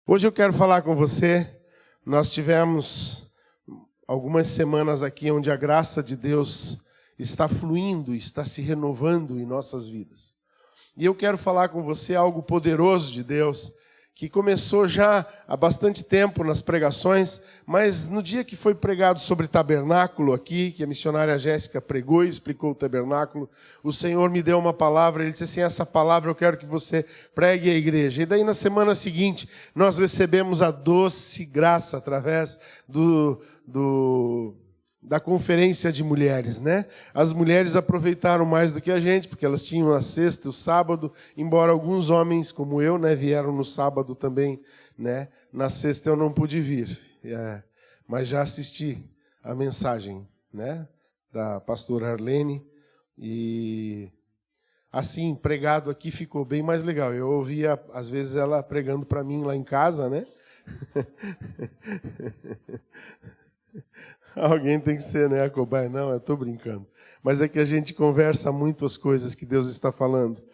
Hoje eu quero falar com você. Nós tivemos algumas semanas aqui onde a graça de Deus está fluindo, está se renovando em nossas vidas. E eu quero falar com você algo poderoso de Deus, que começou já há bastante tempo nas pregações, mas no dia que foi pregado sobre tabernáculo aqui, que a missionária Jéssica pregou e explicou o tabernáculo, o Senhor me deu uma palavra, Ele disse assim, essa palavra eu quero que você pregue à igreja. E daí na semana seguinte, nós recebemos a doce graça através da conferência de mulheres, né? As mulheres aproveitaram mais do que a gente, porque elas tinham a sexta e o sábado, embora alguns homens, como eu, né, vieram no sábado também, né? Na sexta eu não pude vir, mas já assisti a mensagem, né, da pastora Arlene, e assim, pregado aqui ficou bem mais legal. Eu ouvia, às vezes, ela pregando para mim lá em casa, né? Alguém tem que ser, né, a cobaia? Não, eu estou brincando. Mas é que a gente conversa muito as coisas que Deus está falando.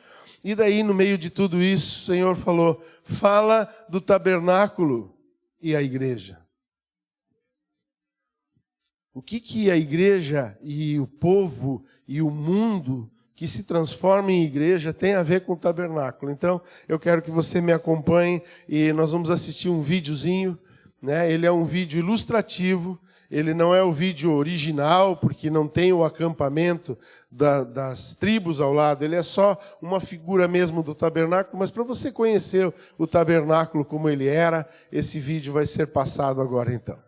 E daí, no meio de tudo isso, o Senhor falou, fala do tabernáculo e a igreja. O que a igreja e o povo e o mundo que se transforma em igreja tem a ver com o tabernáculo. Então, eu quero que você me acompanhe e nós vamos assistir um videozinho, né? Ele é um vídeo ilustrativo. Ele não é o vídeo original, porque não tem o acampamento das tribos ao lado. Ele é só uma figura mesmo do tabernáculo. Mas para você conhecer o tabernáculo como ele era, esse vídeo vai ser passado agora então.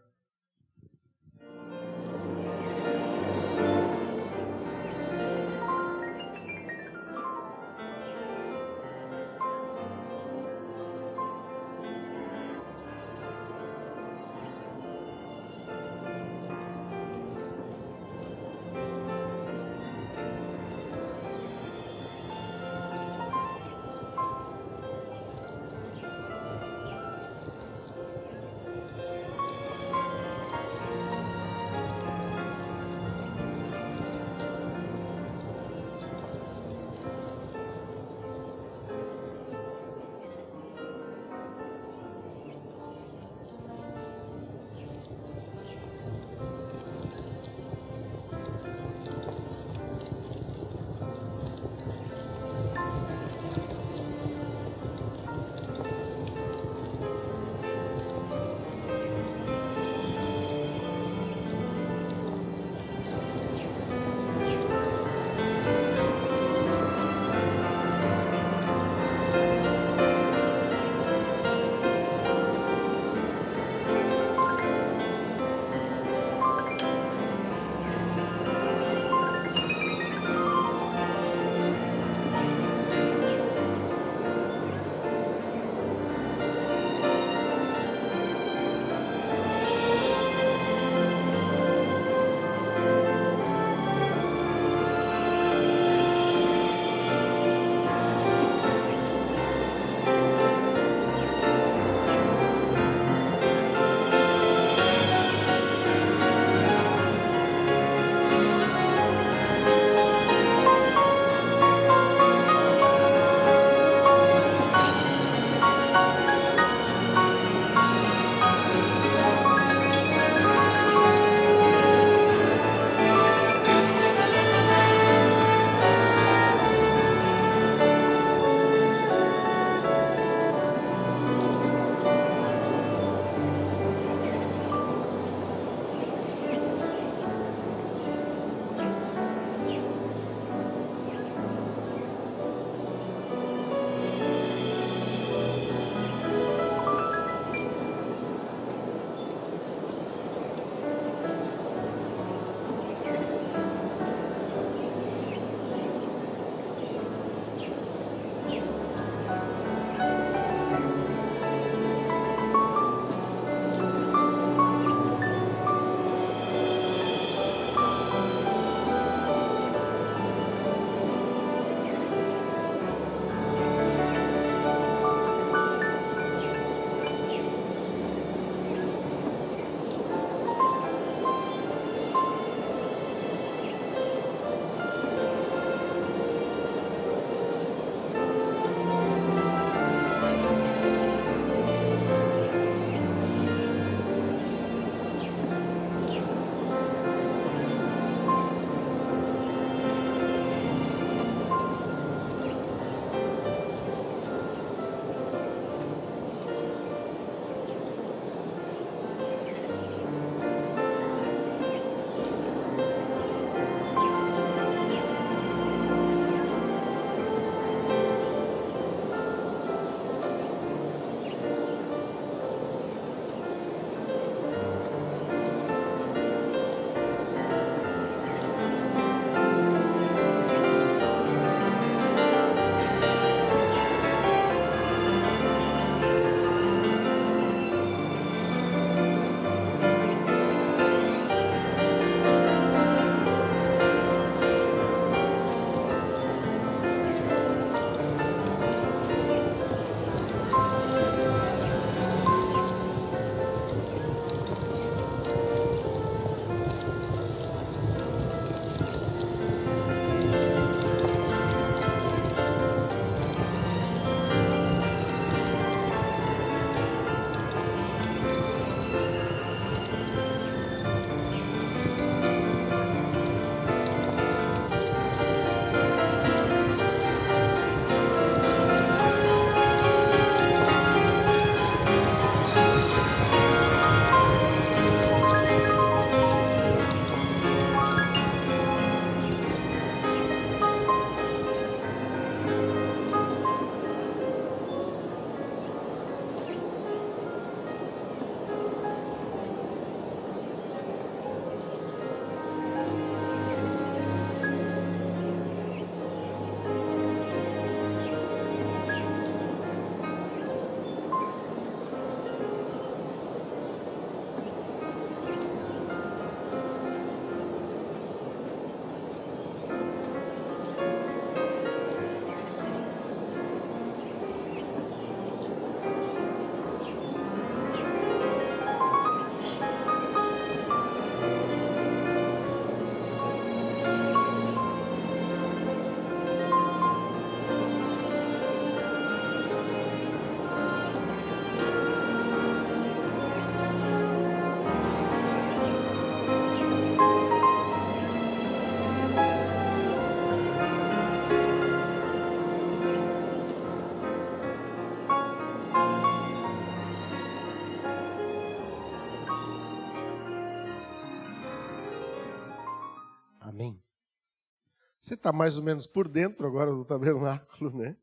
Você está mais ou menos por dentro agora do tabernáculo, né?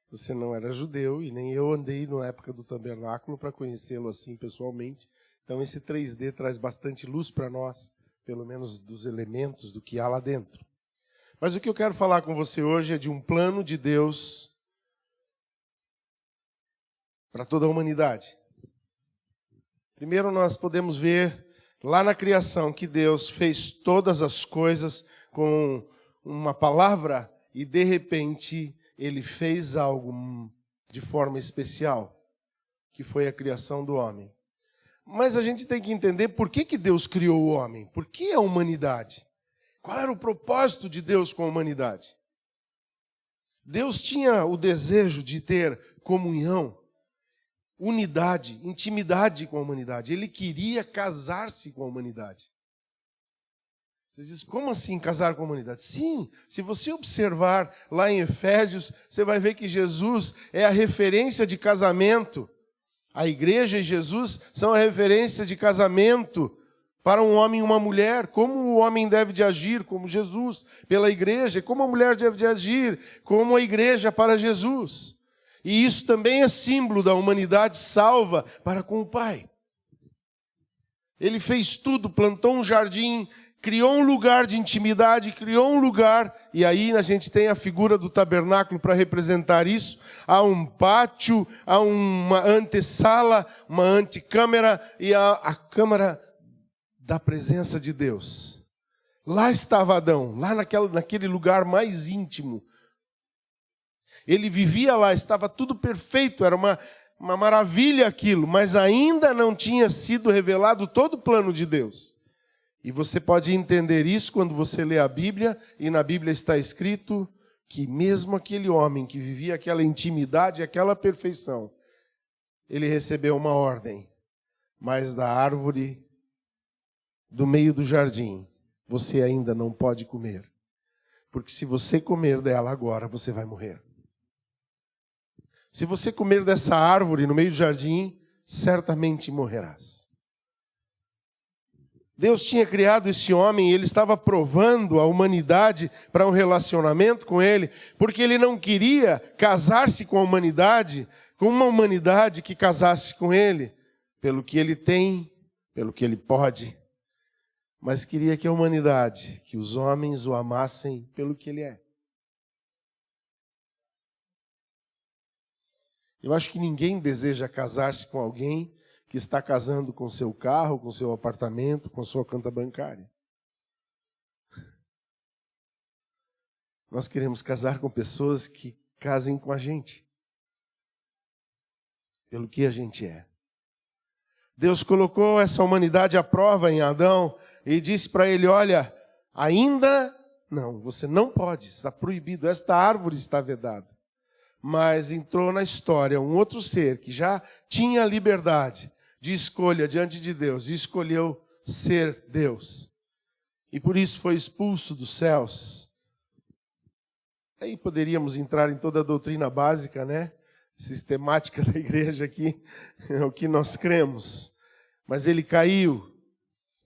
Você não era judeu e nem eu andei na época do tabernáculo para conhecê-lo assim pessoalmente. Então esse 3D traz bastante luz para nós, pelo menos dos elementos do que há lá dentro. Mas o que eu quero falar com você hoje é de um plano de Deus para toda a humanidade. Primeiro nós podemos ver lá na criação que Deus fez todas as coisas com uma palavra e de repente Ele fez algo de forma especial, que foi a criação do homem. Mas a gente tem que entender por que Deus criou o homem, por que a humanidade? Qual era o propósito de Deus com a humanidade? Deus tinha o desejo de ter comunhão, unidade, intimidade com a humanidade. Ele queria casar-se com a humanidade. Você diz, como assim casar com a humanidade? Sim, se você observar lá em Efésios, você vai ver que Jesus é a referência de casamento. A igreja e Jesus são a referência de casamento para um homem e uma mulher. Como o homem deve de agir, como Jesus, pela igreja. Como a mulher deve de agir, como a igreja para Jesus. E isso também é símbolo da humanidade salva para com o Pai. Ele fez tudo, plantou um jardim, criou um lugar de intimidade, criou um lugar, e aí a gente tem a figura do tabernáculo para representar isso. Há um pátio, há uma antessala, uma antecâmara e a câmara da presença de Deus. Lá estava Adão, lá naquele lugar mais íntimo. Ele vivia lá, estava tudo perfeito, era uma maravilha aquilo, mas ainda não tinha sido revelado todo o plano de Deus. E você pode entender isso quando você lê a Bíblia, e na Bíblia está escrito que mesmo aquele homem que vivia aquela intimidade, aquela perfeição, ele recebeu uma ordem, mas da árvore do meio do jardim, você ainda não pode comer, porque se você comer dela agora, você vai morrer. Se você comer dessa árvore no meio do jardim, certamente morrerás. Deus tinha criado esse homem e ele estava provando a humanidade para um relacionamento com ele, porque ele não queria casar-se com a humanidade, com uma humanidade que casasse com ele, pelo que ele tem, pelo que ele pode, mas queria que a humanidade, que os homens o amassem pelo que ele é. Eu acho que ninguém deseja casar-se com alguém que está casando com seu carro, com seu apartamento, com sua conta bancária. Nós queremos casar com pessoas que casem com a gente, pelo que a gente é. Deus colocou essa humanidade à prova em Adão e disse para ele, olha, ainda não, você não pode, está proibido, esta árvore está vedada. Mas entrou na história um outro ser que já tinha liberdade de escolha diante de Deus e escolheu ser Deus. E por isso foi expulso dos céus. Aí poderíamos entrar em toda a doutrina básica, né? Sistemática da igreja aqui, é o que nós cremos. Mas ele caiu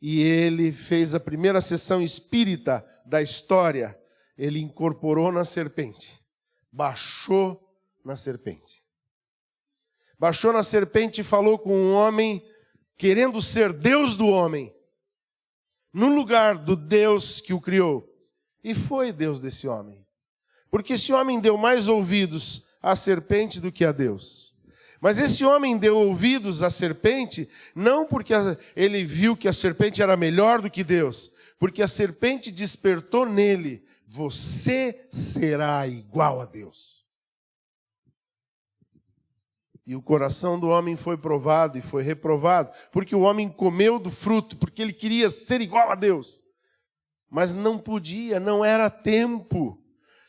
e ele fez a primeira sessão espírita da história. Ele incorporou na serpente. Baixou na serpente. Baixou na serpente e falou com um homem, querendo ser Deus do homem, no lugar do Deus que o criou. E foi Deus desse homem. Porque esse homem deu mais ouvidos à serpente do que a Deus. Mas esse homem deu ouvidos à serpente, não porque ele viu que a serpente era melhor do que Deus, porque a serpente despertou nele, você será igual a Deus. E o coração do homem foi provado e foi reprovado, porque o homem comeu do fruto, porque ele queria ser igual a Deus. Mas não podia, não era tempo.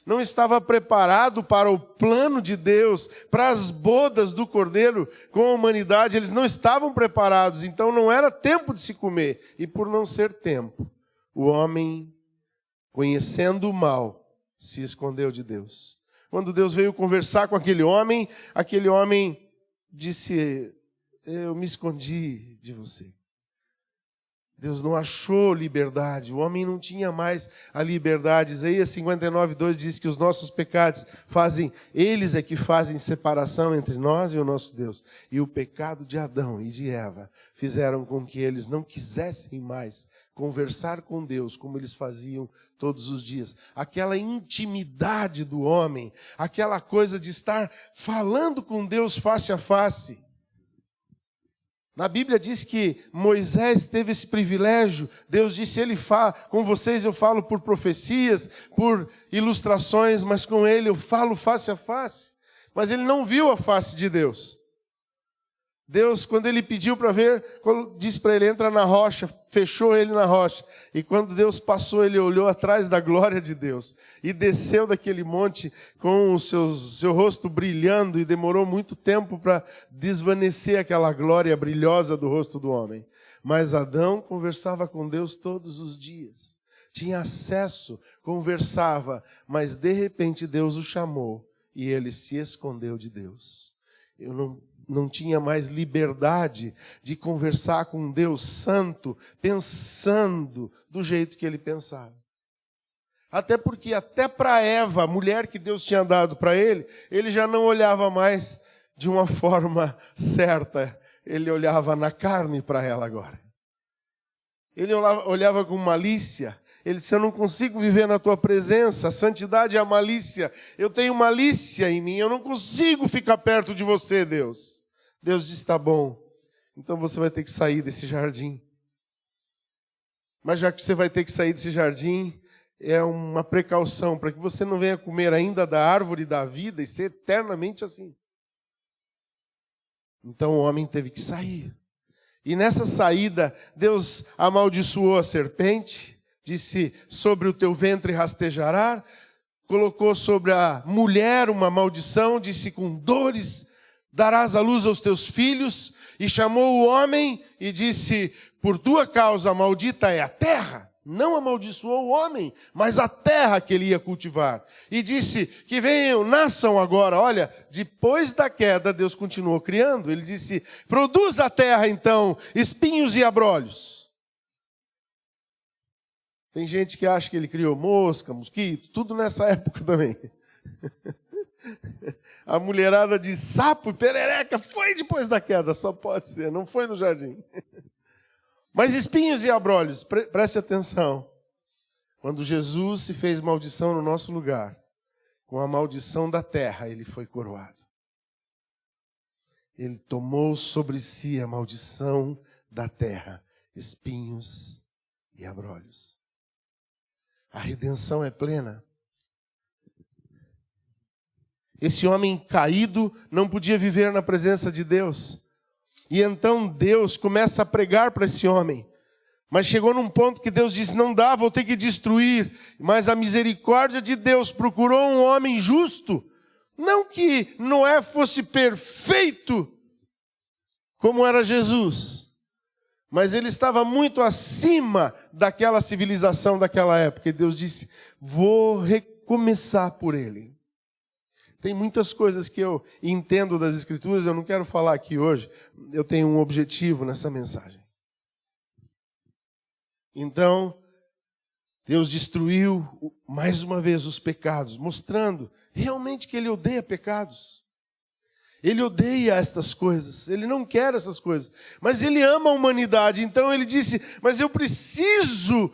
Não estava preparado para o plano de Deus, para as bodas do Cordeiro com a humanidade. Eles não estavam preparados, então não era tempo de se comer. E por não ser tempo, o homem, conhecendo o mal, se escondeu de Deus. Quando Deus veio conversar com aquele homem disse, eu me escondi de você. Deus não achou liberdade, o homem não tinha mais a liberdade. Isaías 59:2 diz que os nossos pecados eles é que fazem separação entre nós e o nosso Deus. E o pecado de Adão e de Eva fizeram com que eles não quisessem mais conversar com Deus como eles faziam todos os dias. Aquela intimidade do homem, aquela coisa de estar falando com Deus face a face. Na Bíblia diz que Moisés teve esse privilégio. Deus disse, com vocês eu falo por profecias, por ilustrações, mas com ele eu falo face a face. Mas ele não viu a face de Deus. Deus, quando ele pediu para ver, disse para ele, entra na rocha, fechou ele na rocha. E quando Deus passou, ele olhou atrás da glória de Deus e desceu daquele monte com o seu rosto brilhando, e demorou muito tempo para desvanecer aquela glória brilhosa do rosto do homem. Mas Adão conversava com Deus todos os dias. Tinha acesso, conversava, mas de repente Deus o chamou e ele se escondeu de Deus. Não tinha mais liberdade de conversar com um Deus santo, pensando do jeito que ele pensava. Até porque, até para Eva, a mulher que Deus tinha dado para ele já não olhava mais de uma forma certa. Ele olhava na carne para ela agora. Ele olhava com malícia. Ele disse, eu não consigo viver na tua presença, a santidade é a malícia. Eu tenho malícia em mim, eu não consigo ficar perto de você, Deus. Deus disse, tá bom, então você vai ter que sair desse jardim. Mas já que você vai ter que sair desse jardim, é uma precaução para que você não venha comer ainda da árvore da vida e ser eternamente assim. Então o homem teve que sair. E nessa saída, Deus amaldiçoou a serpente, disse, sobre o teu ventre rastejará, colocou sobre a mulher uma maldição, disse, com dores darás à luz aos teus filhos, e chamou o homem e disse, por tua causa maldita é a terra. Não amaldiçoou o homem, mas a terra que ele ia cultivar. E disse, que venham, nasçam agora. Olha, depois da queda, Deus continuou criando. Ele disse, produz a terra então, espinhos e abrolhos. Tem gente que acha que ele criou mosca, mosquito, tudo nessa época também. A mulherada de sapo e perereca foi depois da queda, só pode ser, não foi no jardim. Mas espinhos e abrolhos, preste atenção. Quando Jesus se fez maldição no nosso lugar, com a maldição da terra, ele foi coroado. Ele tomou sobre si a maldição da terra, espinhos e abrolhos. A redenção é plena. Esse homem caído não podia viver na presença de Deus. E então Deus começa a pregar para esse homem. Mas chegou num ponto que Deus disse, não dá, vou ter que destruir. Mas a misericórdia de Deus procurou um homem justo. Não que Noé fosse perfeito, como era Jesus. Mas ele estava muito acima daquela civilização daquela época. E Deus disse, vou recomeçar por ele. Tem muitas coisas que eu entendo das Escrituras, eu não quero falar aqui hoje. Eu tenho um objetivo nessa mensagem. Então, Deus destruiu mais uma vez os pecados, mostrando realmente que Ele odeia pecados. Ele odeia estas coisas, Ele não quer essas coisas, mas Ele ama a humanidade. Então Ele disse, mas eu preciso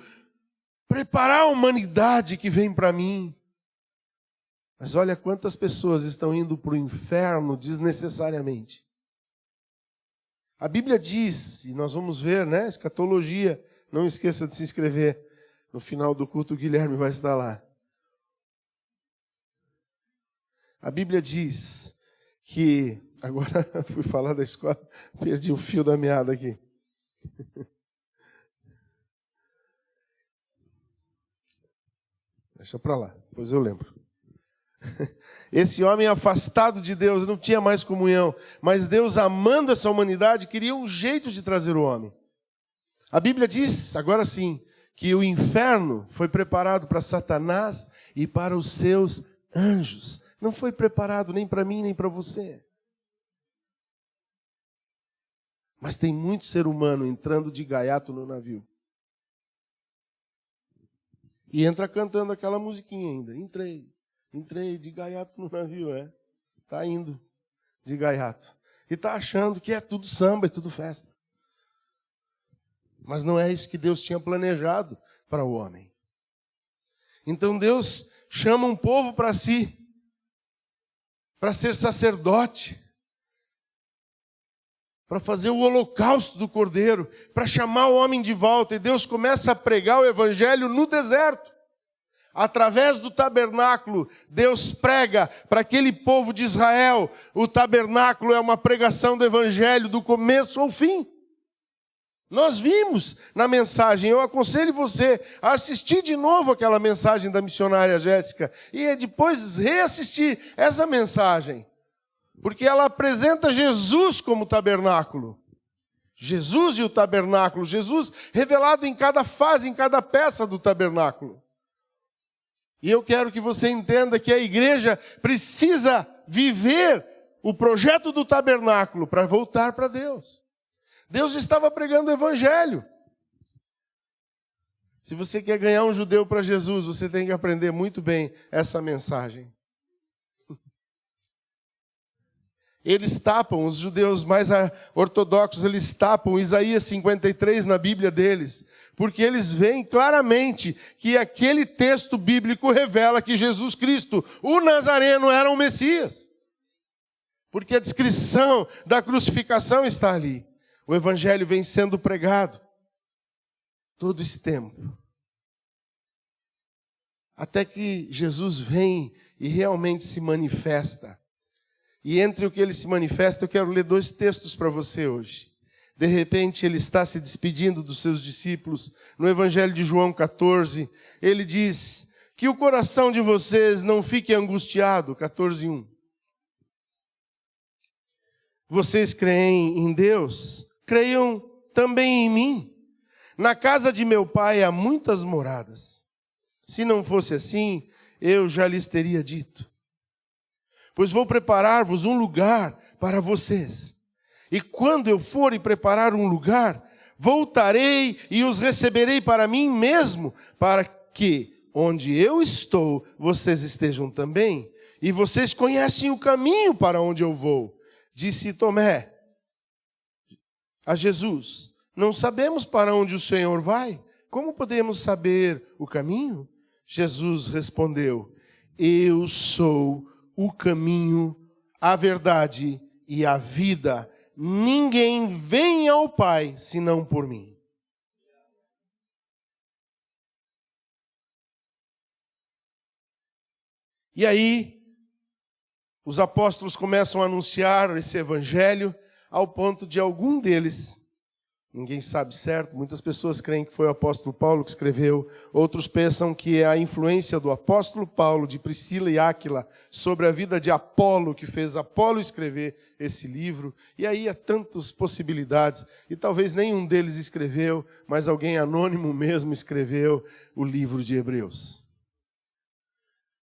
preparar a humanidade que vem para mim. Mas olha quantas pessoas estão indo para o inferno desnecessariamente. A Bíblia diz, e nós vamos ver, né? Escatologia, não esqueça de se inscrever. No final do culto o Guilherme vai estar lá. A Bíblia diz que, agora fui falar da escola, perdi o fio da meada aqui. Deixa para lá, depois eu lembro. Esse homem afastado de Deus não tinha mais comunhão, mas Deus, amando essa humanidade, queria um jeito de trazer o homem. A Bíblia diz, agora sim, que o inferno foi preparado para Satanás e para os seus anjos. Não foi preparado nem para mim, nem para você. Mas tem muito ser humano entrando de gaiato no navio. E entra cantando aquela musiquinha ainda. Entrei de gaiato no navio, Está indo de gaiato. E está achando que é tudo samba, é tudo festa. Mas não é isso que Deus tinha planejado para o homem. Então Deus chama um povo para si, para ser sacerdote, para fazer o holocausto do Cordeiro, para chamar o homem de volta. E Deus começa a pregar o evangelho no deserto. Através do tabernáculo, Deus prega para aquele povo de Israel. O tabernáculo é uma pregação do evangelho do começo ao fim. Nós vimos na mensagem, eu aconselho você a assistir de novo aquela mensagem da missionária Jéssica e depois reassistir essa mensagem, porque ela apresenta Jesus como tabernáculo. Jesus e o tabernáculo, Jesus revelado em cada fase, em cada peça do tabernáculo. E eu quero que você entenda que a igreja precisa viver o projeto do tabernáculo para voltar para Deus. Deus estava pregando o evangelho. Se você quer ganhar um judeu para Jesus, você tem que aprender muito bem essa mensagem. Eles tapam, os judeus mais ortodoxos, eles tapam Isaías 53 na Bíblia deles, porque eles veem claramente que aquele texto bíblico revela que Jesus Cristo, o Nazareno, era o Messias. Porque a descrição da crucificação está ali. O evangelho vem sendo pregado todo esse tempo. Até que Jesus vem e realmente se manifesta. E entre o que ele se manifesta, eu quero ler 2 textos para você hoje. De repente, ele está se despedindo dos seus discípulos. No Evangelho de João 14, ele diz que o coração de vocês não fique angustiado. 14:1. Vocês creem em Deus? Creiam também em mim. Na casa de meu pai há muitas moradas. Se não fosse assim, eu já lhes teria dito. Pois vou preparar-vos um lugar para vocês. E quando eu for e preparar um lugar, voltarei e os receberei para mim mesmo, para que, onde eu estou, vocês estejam também. E vocês conhecem o caminho para onde eu vou. Disse Tomé a Jesus: não sabemos para onde o Senhor vai. Como podemos saber o caminho? Jesus respondeu: eu sou o caminho, a verdade e a vida. Ninguém vem ao Pai senão por mim. E aí, os apóstolos começam a anunciar esse evangelho ao ponto de algum deles, ninguém sabe certo, muitas pessoas creem que foi o apóstolo Paulo que escreveu, outros pensam que é a influência do apóstolo Paulo, de Priscila e Áquila, sobre a vida de Apolo, que fez Apolo escrever esse livro. E aí há tantas possibilidades, e talvez nenhum deles escreveu, mas alguém anônimo mesmo escreveu o livro de Hebreus.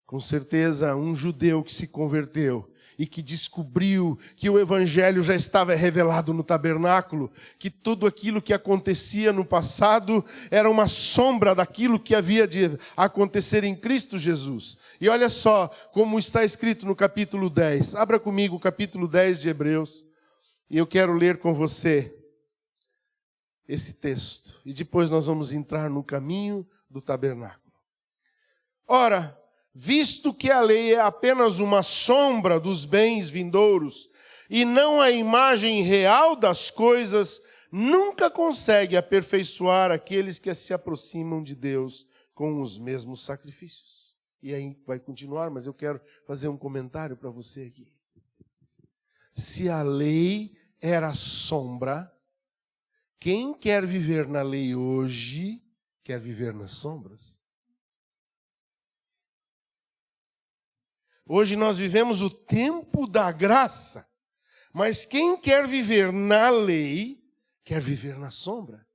Com certeza, um judeu que se converteu e que descobriu que o evangelho já estava revelado no tabernáculo, que tudo aquilo que acontecia no passado era uma sombra daquilo que havia de acontecer em Cristo Jesus. E olha só como está escrito no capítulo 10. Abra comigo o capítulo 10 de Hebreus, e eu quero ler com você esse texto. E depois nós vamos entrar no caminho do tabernáculo. Ora, visto que a lei é apenas uma sombra dos bens vindouros e não a imagem real das coisas, nunca consegue aperfeiçoar aqueles que se aproximam de Deus com os mesmos sacrifícios. E aí vai continuar, mas eu quero fazer um comentário para você aqui. Se a lei era sombra, quem quer viver na lei hoje, quer viver nas sombras. Hoje nós vivemos o tempo da graça, mas quem quer viver na lei, quer viver na sombra.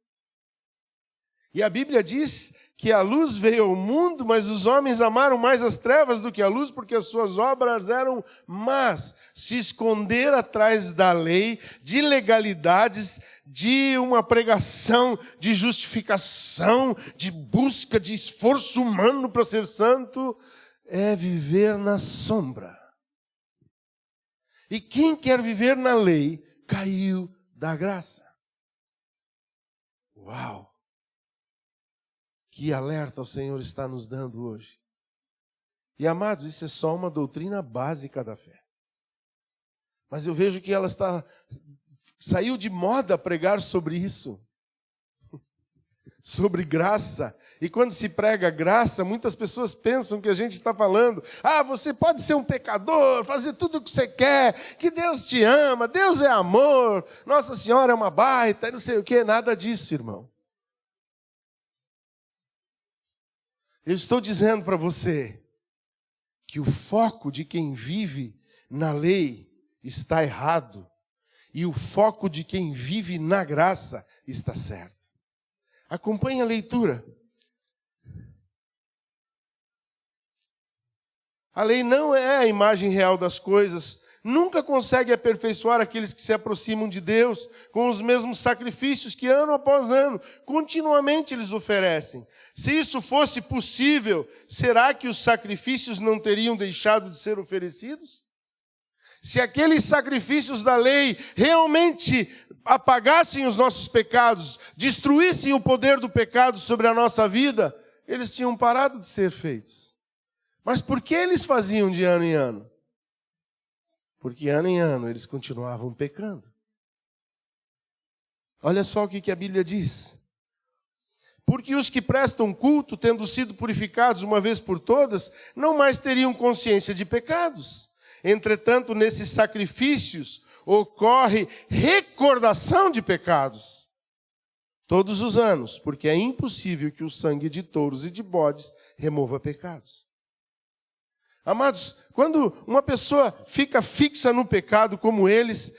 E a Bíblia diz que a luz veio ao mundo, mas os homens amaram mais as trevas do que a luz, porque as suas obras eram más. Se esconder atrás da lei, de legalidades, de uma pregação de justificação, de busca de esforço humano para ser santo, é viver na sombra. E quem quer viver na lei, caiu da graça. Uau! Que alerta o Senhor está nos dando hoje. E amados, isso é só uma doutrina básica da fé. Mas eu vejo que ela saiu de moda pregar sobre isso. Sobre graça. E quando se prega graça, muitas pessoas pensam que a gente está falando: você pode ser um pecador, fazer tudo o que você quer, que Deus te ama, Deus é amor, Nossa Senhora é uma baita, não sei o quê. Nada disso, irmão. Eu estou dizendo para você que o foco de quem vive na lei está errado e o foco de quem vive na graça está certo. Acompanhe a leitura. A lei não é a imagem real das coisas, nunca consegue aperfeiçoar aqueles que se aproximam de Deus com os mesmos sacrifícios que ano após ano, continuamente eles oferecem. Se isso fosse possível, será que os sacrifícios não teriam deixado de ser oferecidos? Se aqueles sacrifícios da lei realmente apagassem os nossos pecados, destruíssem o poder do pecado sobre a nossa vida, eles tinham parado de ser feitos. Mas por que eles faziam de ano em ano? Porque ano em ano eles continuavam pecando. Olha só o que a Bíblia diz. Porque os que prestam culto, tendo sido purificados uma vez por todas, não mais teriam consciência de pecados. Entretanto, nesses sacrifícios ocorre recordação de pecados. Todos os anos, porque é impossível que o sangue de touros e de bodes remova pecados. Amados, quando uma pessoa fica fixa no pecado como eles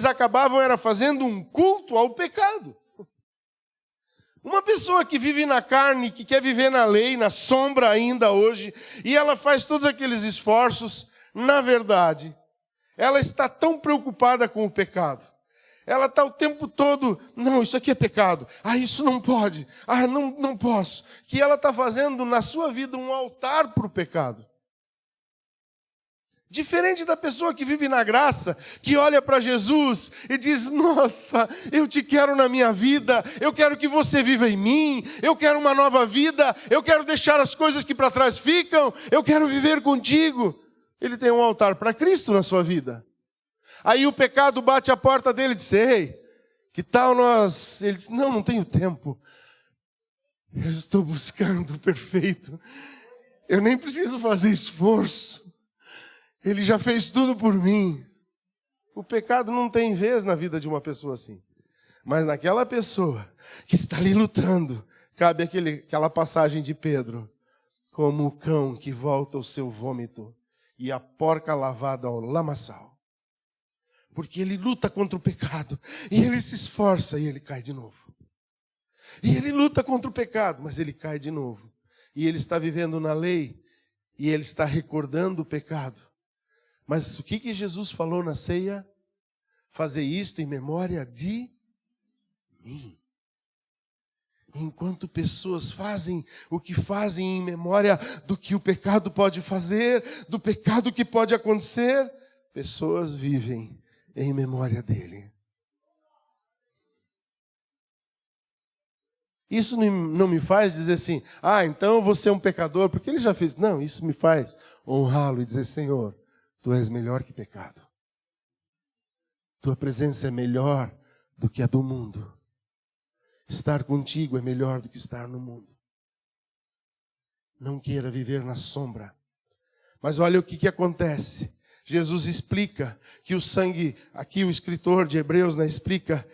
acabavam fazendo um culto ao pecado. Uma pessoa que vive na carne, que quer viver na lei, na sombra ainda hoje, e ela faz todos aqueles esforços, na verdade, ela está tão preocupada com o pecado. Ela está o tempo todo: não, isso aqui é pecado. Isso não pode. Não posso. Que ela está fazendo na sua vida um altar para o pecado. Diferente da pessoa que vive na graça, que olha para Jesus e diz: nossa, eu te quero na minha vida, eu quero que você viva em mim, eu quero uma nova vida, eu quero deixar as coisas que para trás ficam, eu quero viver contigo. Ele tem um altar para Cristo na sua vida. Aí o pecado bate a porta dele e diz: ei, que tal nós? Ele diz: não tenho tempo, eu estou buscando o perfeito, eu nem preciso fazer esforço. Ele já fez tudo por mim. O pecado não tem vez na vida de uma pessoa assim. Mas naquela pessoa que está ali lutando, cabe aquela passagem de Pedro: como o cão que volta ao seu vômito e a porca lavada ao lamaçal. Porque ele luta contra o pecado, e ele se esforça e ele cai de novo. E ele luta contra o pecado, mas ele cai de novo. E ele está vivendo na lei, e ele está recordando o pecado. Mas o que Jesus falou na ceia? Fazer isto em memória de mim. Enquanto pessoas fazem o que fazem em memória do que o pecado pode fazer, do pecado que pode acontecer, pessoas vivem em memória dele. Isso não me faz dizer assim: então eu vou ser um pecador, porque ele já fez. Não, isso me faz honrá-lo e dizer: Senhor, Tu és melhor que pecado. Tua presença é melhor do que a do mundo. Estar contigo é melhor do que estar no mundo. Não queira viver na sombra. Mas olha o que acontece. Jesus explica que o sangue, aqui o escritor de Hebreus explica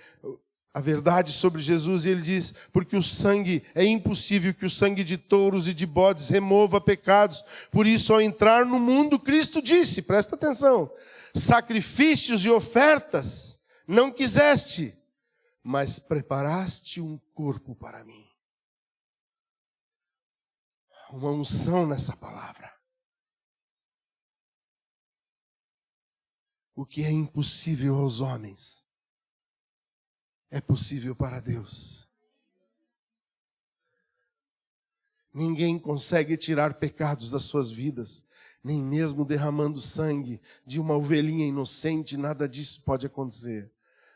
a verdade sobre Jesus, e ele diz: porque o sangue, é impossível que o sangue de touros e de bodes remova pecados. Por isso, ao entrar no mundo, Cristo disse, presta atenção: sacrifícios e ofertas não quiseste, mas preparaste um corpo para mim. uma unção nessa palavra. O que é impossível aos homens é possível para Deus. Ninguém consegue tirar pecados das suas vidas, nem mesmo derramando sangue de uma ovelhinha inocente, nada disso pode acontecer.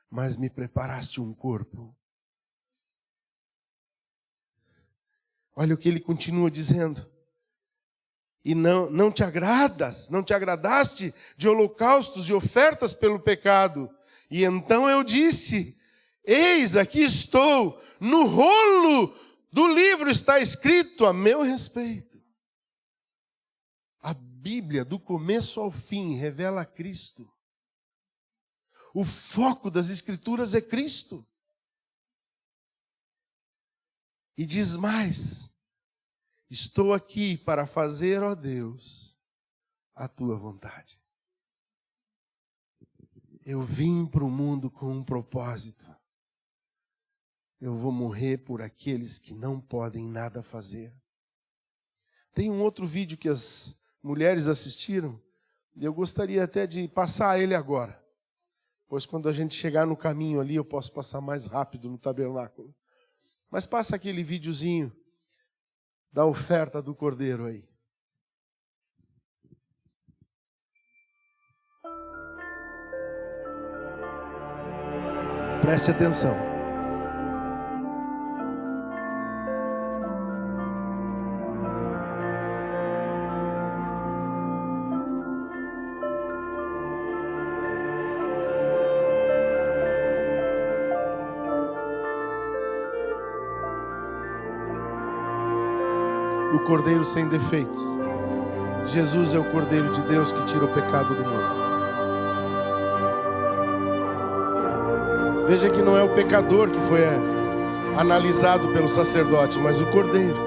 Mas me preparaste um corpo. Olha o que ele continua dizendo. E não te agradaste de holocaustos e ofertas pelo pecado. E então eu disse, eis, aqui estou, no rolo do livro está escrito a meu respeito. A Bíblia, do começo ao fim, revela Cristo. O foco das Escrituras é Cristo. E diz mais, estou aqui para fazer, ó Deus, a tua vontade. Eu vim para o mundo com um propósito. Eu vou morrer por aqueles que não podem nada fazer. Tem um outro vídeo que as mulheres assistiram, e eu gostaria até de passar ele agora. Pois quando a gente chegar no caminho ali, eu posso passar mais rápido no tabernáculo. Mas passa aquele videozinho da oferta do cordeiro aí. Preste atenção. O Cordeiro sem defeitos. Jesus é o Cordeiro de Deus que tira o pecado do mundo. Veja que não é o pecador que foi analisado pelo sacerdote, mas o Cordeiro.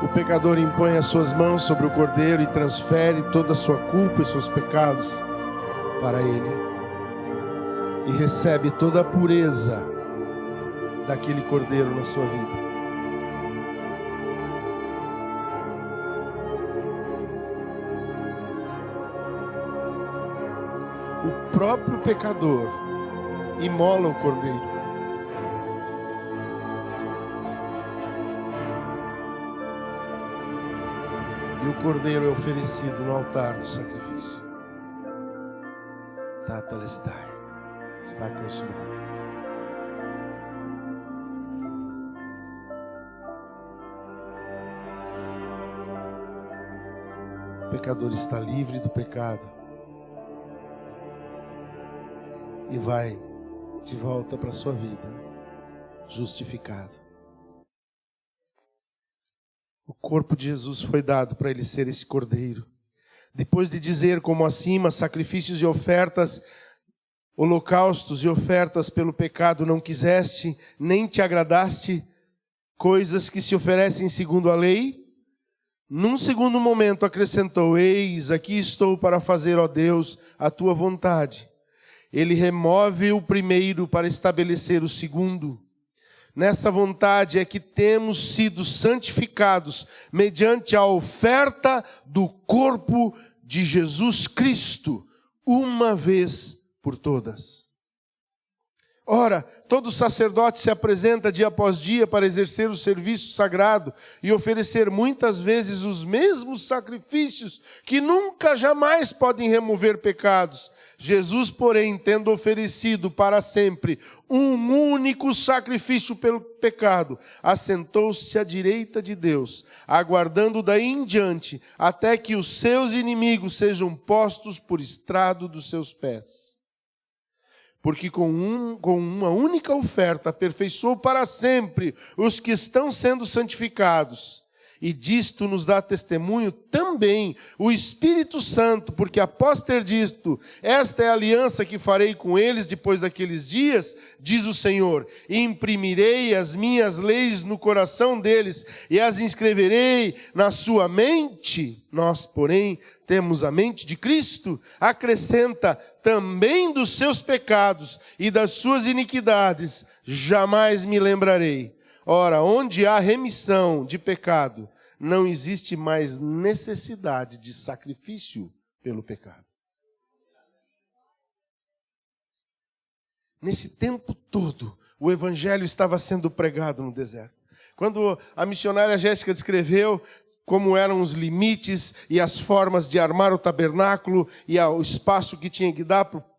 O pecador impõe as suas mãos sobre o Cordeiro e transfere toda a sua culpa e seus pecados para ele. E recebe toda a pureza daquele cordeiro na sua vida. O próprio pecador imola o cordeiro. E o cordeiro é oferecido no altar do sacrifício. Tatalestai, está consumado. O pecador está livre do pecado e vai de volta para a sua vida, justificado. O corpo de Jesus foi dado para ele ser esse cordeiro. Depois de dizer, como acima, sacrifícios e ofertas, holocaustos e ofertas pelo pecado não quiseste, nem te agradaste, coisas que se oferecem segundo a lei, num segundo momento acrescentou, eis, aqui estou para fazer, ó Deus, a tua vontade. Ele remove o primeiro para estabelecer o segundo. Nessa vontade é que temos sido santificados mediante a oferta do corpo de Jesus Cristo, uma vez por todas. Ora, todo sacerdote se apresenta dia após dia para exercer o serviço sagrado e oferecer muitas vezes os mesmos sacrifícios que nunca jamais podem remover pecados. Jesus, porém, tendo oferecido para sempre um único sacrifício pelo pecado, assentou-se à direita de Deus, aguardando daí em diante até que os seus inimigos sejam postos por estrado dos seus pés. Porque com uma única oferta aperfeiçoou para sempre os que estão sendo santificados. e disto nos dá testemunho também o Espírito Santo, porque após ter dito, esta é a aliança que farei com eles depois daqueles dias, diz o Senhor, imprimirei as minhas leis no coração deles e as inscreverei na sua mente. Nós, porém, temos a mente de Cristo, acrescenta também dos seus pecados e das suas iniquidades, jamais me lembrarei. Ora, onde há remissão de pecado, não existe mais necessidade de sacrifício pelo pecado. Nesse tempo todo, o evangelho estava sendo pregado no deserto. Quando a missionária Jéssica descreveu como eram os limites e as formas de armar o tabernáculo e o espaço que tinha que dar para o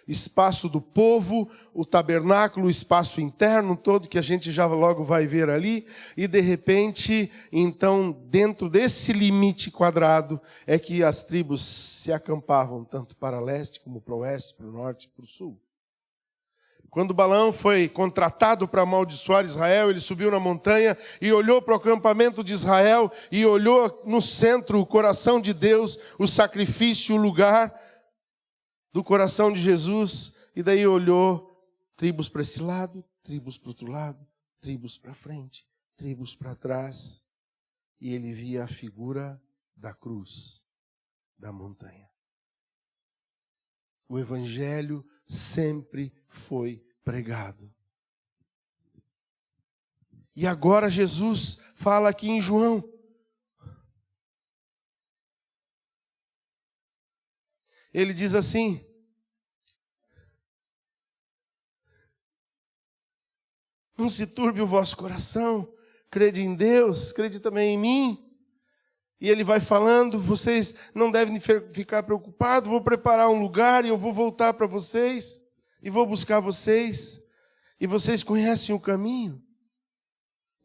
espaço do povo, o tabernáculo, o espaço interno todo, que a gente já logo vai ver ali, e de repente, então, dentro desse limite quadrado, é que as tribos se acampavam, tanto para leste, como para o oeste, para o norte e para o sul. Quando Balaão foi contratado para amaldiçoar Israel, ele subiu na montanha e olhou para o acampamento de Israel, e olhou no centro o coração de Deus, o sacrifício, o lugar do coração de Jesus, e daí olhou tribos para esse lado, tribos para o outro lado, tribos para frente, tribos para trás, e ele via a figura da cruz, da montanha. O evangelho sempre foi pregado. E agora Jesus fala aqui em João, ele diz assim, não se turbe o vosso coração, crede em Deus, crede também em mim. E ele vai falando, vocês não devem ficar preocupados, vou preparar um lugar e eu vou voltar para vocês, e vou buscar vocês, e vocês conhecem o caminho.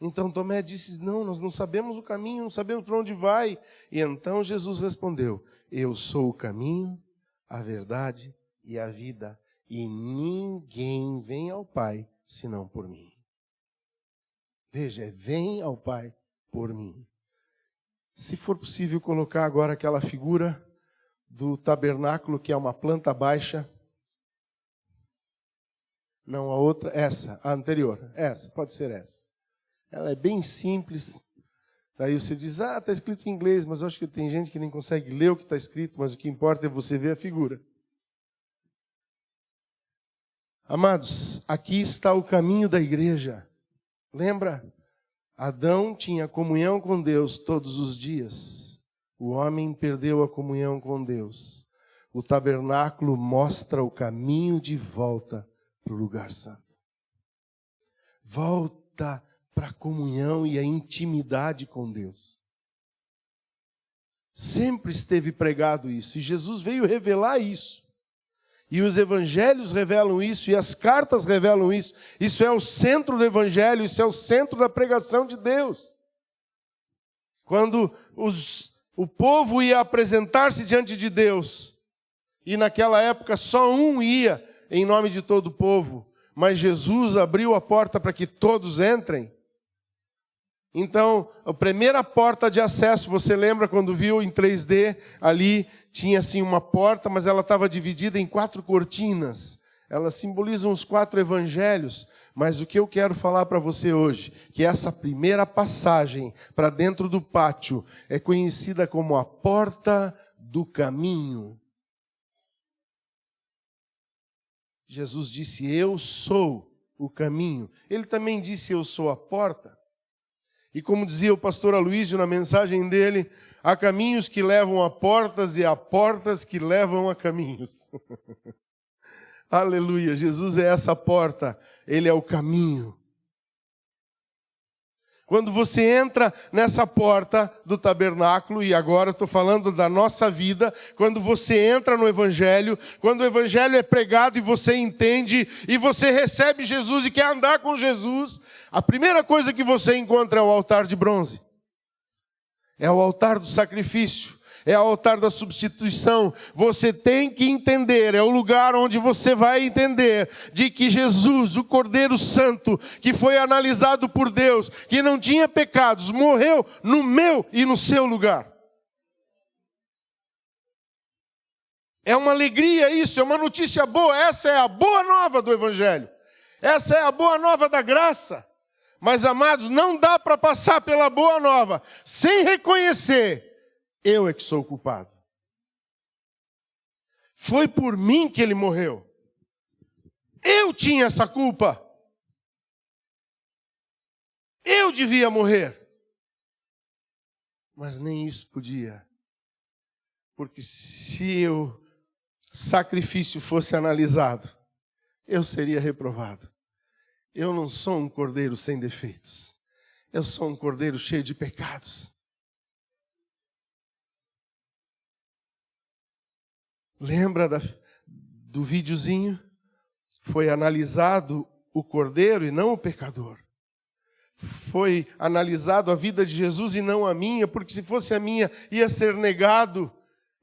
Então Tomé disse, não, nós não sabemos o caminho, não sabemos para onde vai. E então Jesus respondeu, eu sou o caminho, a verdade e a vida, e ninguém vem ao Pai senão por mim. Veja, vem ao Pai por mim. Se for possível colocar agora aquela figura do tabernáculo, que é uma planta baixa. Não, a outra, essa, a anterior. Essa, pode ser essa. Ela é bem simples. Daí você diz, está escrito em inglês, mas eu acho que tem gente que nem consegue ler o que está escrito, mas o que importa é você ver a figura. Amados, aqui está o caminho da igreja. Lembra? Adão tinha comunhão com Deus todos os dias. O homem perdeu a comunhão com Deus. O tabernáculo mostra o caminho de volta para o lugar santo. Volta para a comunhão e a intimidade com Deus. Sempre esteve pregado isso, e Jesus veio revelar isso. E os evangelhos revelam isso, e as cartas revelam isso. Isso é o centro do evangelho, isso é o centro da pregação de Deus. Quando o povo ia apresentar-se diante de Deus, e naquela época só um ia em nome de todo o povo, mas Jesus abriu a porta para que todos entrem. Então, a primeira porta de acesso, você lembra quando viu em 3D, ali tinha assim uma porta, mas ela estava dividida em 4 cortinas. Elas simbolizam os 4 evangelhos, mas o que eu quero falar para você hoje, que essa primeira passagem para dentro do pátio é conhecida como a porta do caminho. Jesus disse, eu sou o caminho. Ele também disse, eu sou a porta. E como dizia o pastor Aloísio na mensagem dele, há caminhos que levam a portas e há portas que levam a caminhos. Aleluia, Jesus é essa porta, Ele é o caminho. Quando você entra nessa porta do tabernáculo, e agora estou falando da nossa vida, quando você entra no Evangelho, quando o Evangelho é pregado e você entende, e você recebe Jesus e quer andar com Jesus, a primeira coisa que você encontra é o altar de bronze. É o altar do sacrifício. é o altar da substituição. Você tem que entender, é o lugar onde você vai entender de que Jesus, o Cordeiro Santo, que foi analisado por Deus, que não tinha pecados, morreu no meu e no seu lugar. É uma alegria isso, é uma notícia boa. Essa é a boa nova do Evangelho. Essa é a boa nova da graça. Mas, amados, não dá para passar pela boa nova sem reconhecer, eu é que sou o culpado. Foi por mim que ele morreu. Eu tinha essa culpa. Eu devia morrer. Mas nem isso podia. Porque se o sacrifício fosse analisado, eu seria reprovado. Eu não sou um cordeiro sem defeitos. Eu sou um cordeiro cheio de pecados. Lembra do videozinho? Foi analisado o cordeiro e não o pecador. Foi analisado a vida de Jesus e não a minha, porque se fosse a minha, ia ser negado.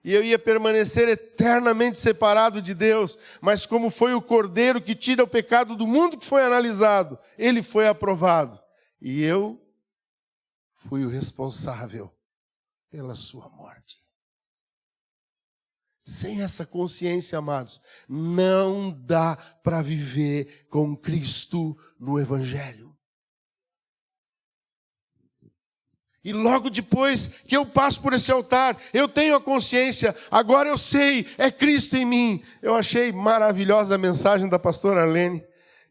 E eu ia permanecer eternamente separado de Deus. Mas como foi o Cordeiro que tira o pecado do mundo que foi analisado, ele foi aprovado. E eu fui o responsável pela sua morte. Sem essa consciência, amados, não dá para viver com Cristo no Evangelho. E logo depois que eu passo por esse altar, eu tenho a consciência, agora eu sei, é Cristo em mim. Eu achei maravilhosa a mensagem da pastora Arlene.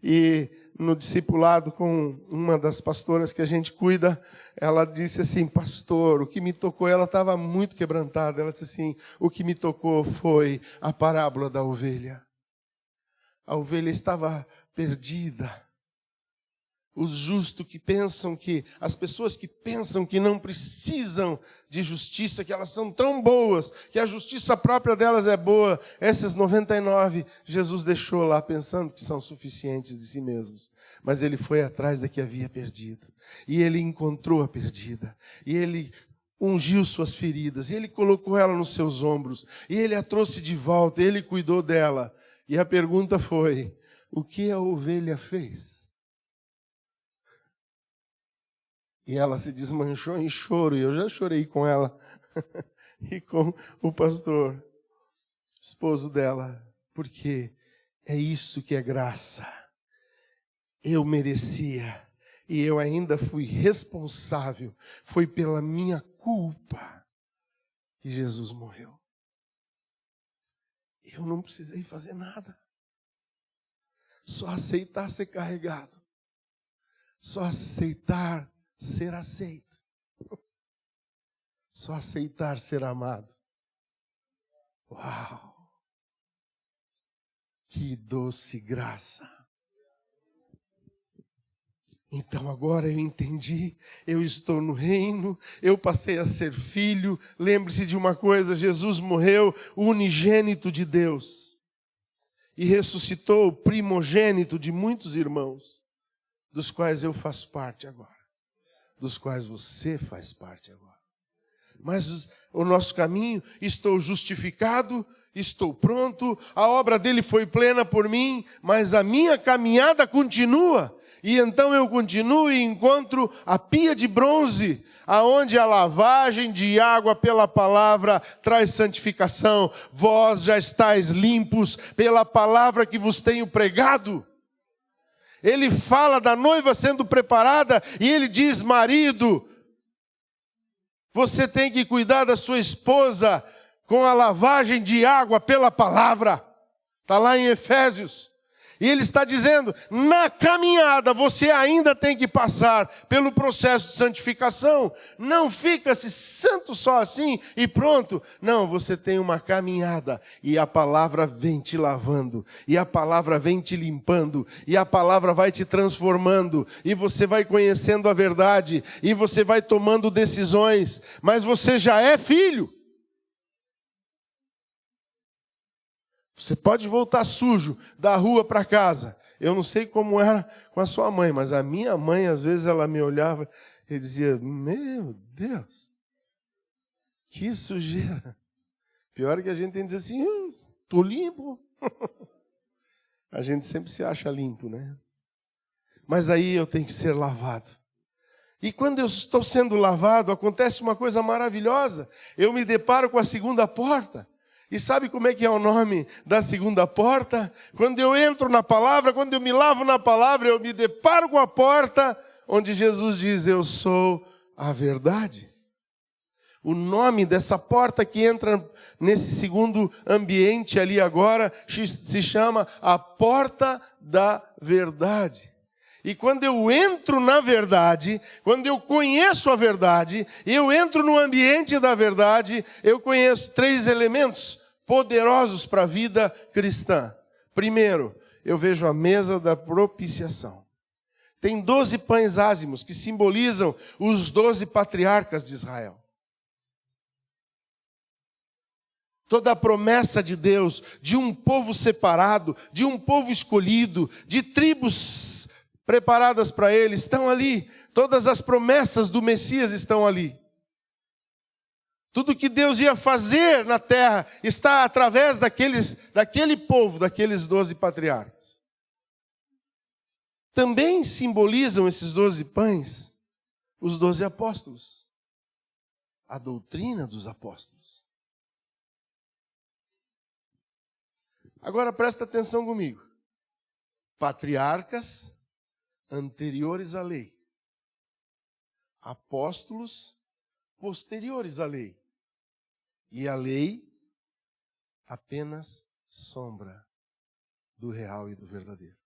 E no discipulado com uma das pastoras que a gente cuida, ela disse assim, pastor, o que me tocou, ela estava muito quebrantada. Ela disse assim, o que me tocou foi a parábola da ovelha. A ovelha estava perdida. Os justos que pensam que, as pessoas que pensam que não precisam de justiça, que elas são tão boas, que a justiça própria delas é boa, essas 99, Jesus deixou lá pensando que são suficientes de si mesmos. Mas ele foi atrás da que havia perdido. E ele encontrou a perdida. E ele ungiu suas feridas. E ele colocou ela nos seus ombros. E ele a trouxe de volta. E ele cuidou dela. E a pergunta foi, o que a ovelha fez? E ela se desmanchou em choro, e eu já chorei com ela e com o pastor, esposo dela, porque é isso que é graça. Eu merecia, e eu ainda fui responsável, foi pela minha culpa que Jesus morreu. Eu não precisei fazer nada, só aceitar ser carregado, só aceitar ser aceito. Só aceitar ser amado. Uau! Que doce graça! Então agora eu entendi, eu estou no reino, eu passei a ser filho. Lembre-se de uma coisa, Jesus morreu, o unigênito de Deus. E ressuscitou o primogênito de muitos irmãos, dos quais eu faço parte agora. Dos quais você faz parte agora. Mas o nosso caminho, estou justificado, estou pronto, a obra dele foi plena por mim, mas a minha caminhada continua. E então eu continuo e encontro a pia de bronze, aonde a lavagem de água pela palavra traz santificação. Vós já estáis limpos pela palavra que vos tenho pregado. Ele fala da noiva sendo preparada e ele diz, marido, você tem que cuidar da sua esposa com a lavagem de água pela palavra. Está lá em Efésios. E ele está dizendo, na caminhada você ainda tem que passar pelo processo de santificação. Não fica-se santo só assim e pronto. Não, você tem uma caminhada e a palavra vem te lavando. E a palavra vem te limpando. E a palavra vai te transformando. E você vai conhecendo a verdade. E você vai tomando decisões. Mas você já é filho. Você pode voltar sujo da rua para casa. Eu não sei como era com a sua mãe, mas a minha mãe, às vezes, ela me olhava e dizia, meu Deus, Que sujeira. Pior é que a gente tem que dizer assim, estou limpo. A gente sempre se acha limpo, né? Mas aí eu tenho que ser lavado. E quando eu estou sendo lavado, acontece uma coisa maravilhosa. Eu me deparo com a segunda porta. E sabe como é que é o nome da segunda porta? Quando eu entro na palavra, quando eu me lavo na palavra, eu me deparo com a porta onde Jesus diz, eu sou a verdade. O nome dessa porta que entra nesse segundo ambiente ali agora se chama a porta da verdade. E quando eu entro na verdade, quando eu conheço a verdade, eu entro no ambiente da verdade, eu conheço 3 elementos poderosos para a vida cristã. Primeiro, eu vejo a mesa da propiciação. Tem 12 pães ázimos que simbolizam os 12 patriarcas de Israel. Toda a promessa de Deus, de um povo separado, de um povo escolhido, de tribos preparadas para ele, estão ali. Todas as promessas do Messias estão ali. Tudo que Deus ia fazer na terra está através daquele povo, daqueles 12 patriarcas. Também simbolizam esses 12 pães os 12 apóstolos. A doutrina dos apóstolos. Agora presta atenção comigo. Patriarcas anteriores à lei. Apóstolos posteriores à lei. E a lei apenas sombra do real e do verdadeiro.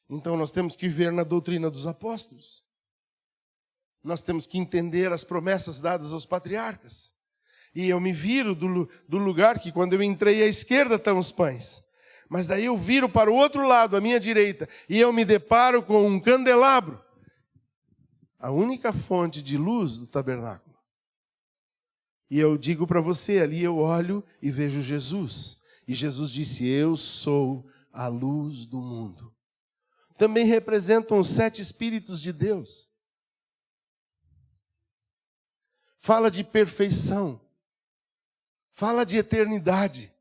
Então nós temos que ver na doutrina dos apóstolos. Nós temos que entender as promessas dadas aos patriarcas. E eu me viro do lugar que quando eu entrei à esquerda estão os pães. Mas daí eu viro para o outro lado, à minha direita, e eu me deparo com um candelabro. A única fonte de luz do tabernáculo. E eu digo para você, ali eu olho e vejo Jesus. E Jesus disse, eu sou a luz do mundo. Também representam os 7 Espíritos de Deus. Fala de perfeição. Fala de eternidade.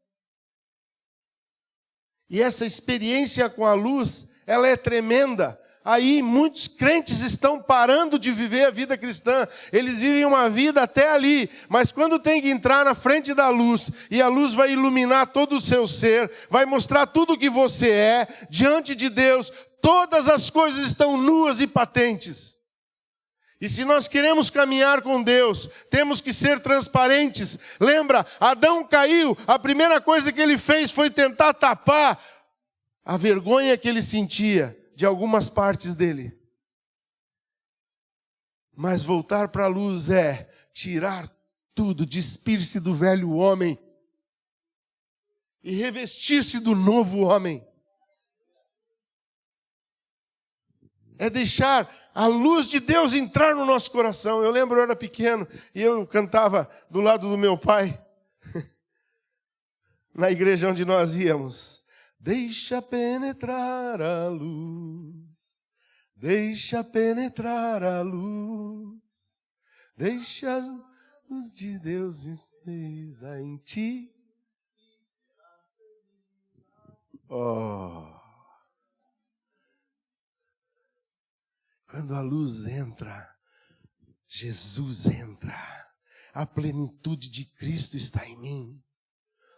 E essa experiência com a luz, ela é tremenda. Aí muitos crentes estão parando de viver a vida cristã. Eles vivem uma vida até ali, mas quando tem que entrar na frente da luz, e a luz vai iluminar todo o seu ser, vai mostrar tudo o que você é, diante de Deus, todas as coisas estão nuas e patentes. E se nós queremos caminhar com Deus, temos que ser transparentes. Lembra, Adão caiu, a primeira coisa que ele fez foi tentar tapar a vergonha que ele sentia de algumas partes dele. Mas voltar para a luz é tirar tudo, despir-se do velho homem e revestir-se do novo homem. É deixar a luz de Deus entrar no nosso coração. Eu lembro, eu era pequeno e eu cantava do lado do meu pai, na igreja onde nós íamos. Deixa penetrar a luz, deixa penetrar a luz, deixa a luz de Deus espeja em ti. Oh! Quando a luz entra, Jesus entra, a plenitude de Cristo está em mim.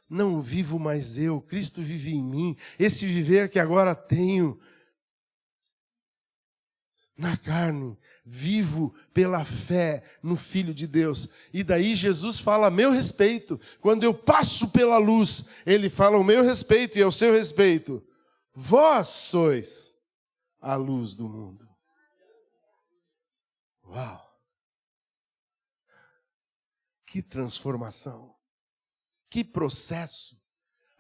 Não vivo mais eu, Cristo vive em mim. Esse viver que agora tenho na carne, vivo pela fé no Filho de Deus. E daí Jesus fala a meu respeito. Quando eu passo pela luz, Ele fala ao meu respeito e ao seu respeito. Vós sois a luz do mundo. Uau! Que transformação! Que processo!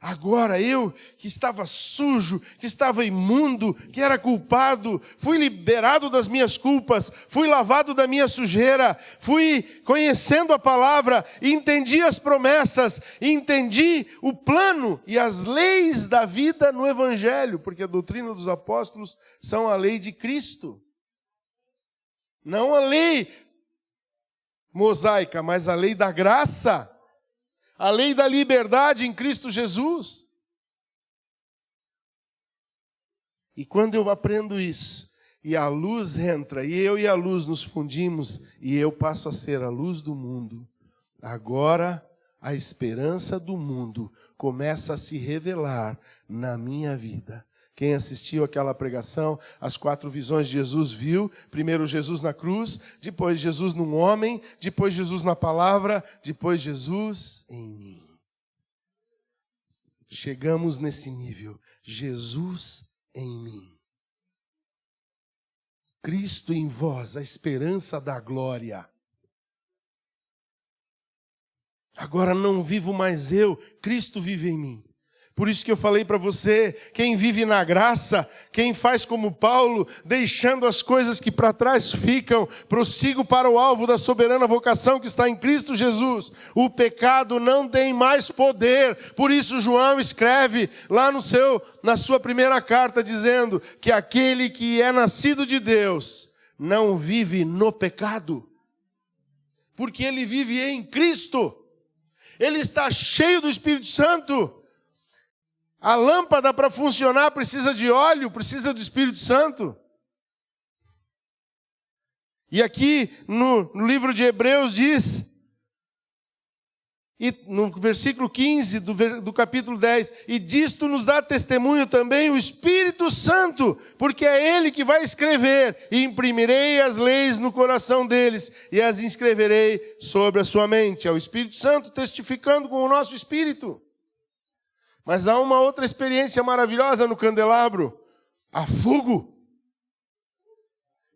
Agora eu, que estava sujo, que estava imundo, que era culpado, fui liberado das minhas culpas, fui lavado da minha sujeira, fui conhecendo a palavra, entendi as promessas, entendi o plano e as leis da vida no Evangelho, porque a doutrina dos apóstolos são a lei de Cristo. Não a lei mosaica, mas a lei da graça. A lei da liberdade em Cristo Jesus. E quando eu aprendo isso, e a luz entra, e eu e a luz nos fundimos, e eu passo a ser a luz do mundo, agora a esperança do mundo começa a se revelar na minha vida. Quem assistiu aquela pregação, as 4 visões de Jesus viu, primeiro Jesus na cruz, depois Jesus num homem, depois Jesus na palavra, depois Jesus em mim. Chegamos nesse nível, Jesus em mim. Cristo em vós, a esperança da glória. Agora não vivo mais eu, Cristo vive em mim. Por isso que eu falei para você, quem vive na graça, quem faz como Paulo, deixando as coisas que para trás ficam, prossigo para o alvo da soberana vocação que está em Cristo Jesus. O pecado não tem mais poder. Por isso João escreve lá na sua primeira carta, dizendo que aquele que é nascido de Deus não vive no pecado, porque ele vive em Cristo. Ele está cheio do Espírito Santo. A lâmpada para funcionar precisa de óleo, precisa do Espírito Santo. E aqui no livro de Hebreus diz, e no versículo 15 do capítulo 10, e disto nos dá testemunho também o Espírito Santo, porque é Ele que vai escrever, e imprimirei as leis no coração deles, e as inscreverei sobre a sua mente. É o Espírito Santo testificando com o nosso espírito. Mas há uma outra experiência maravilhosa no candelabro. Há fogo.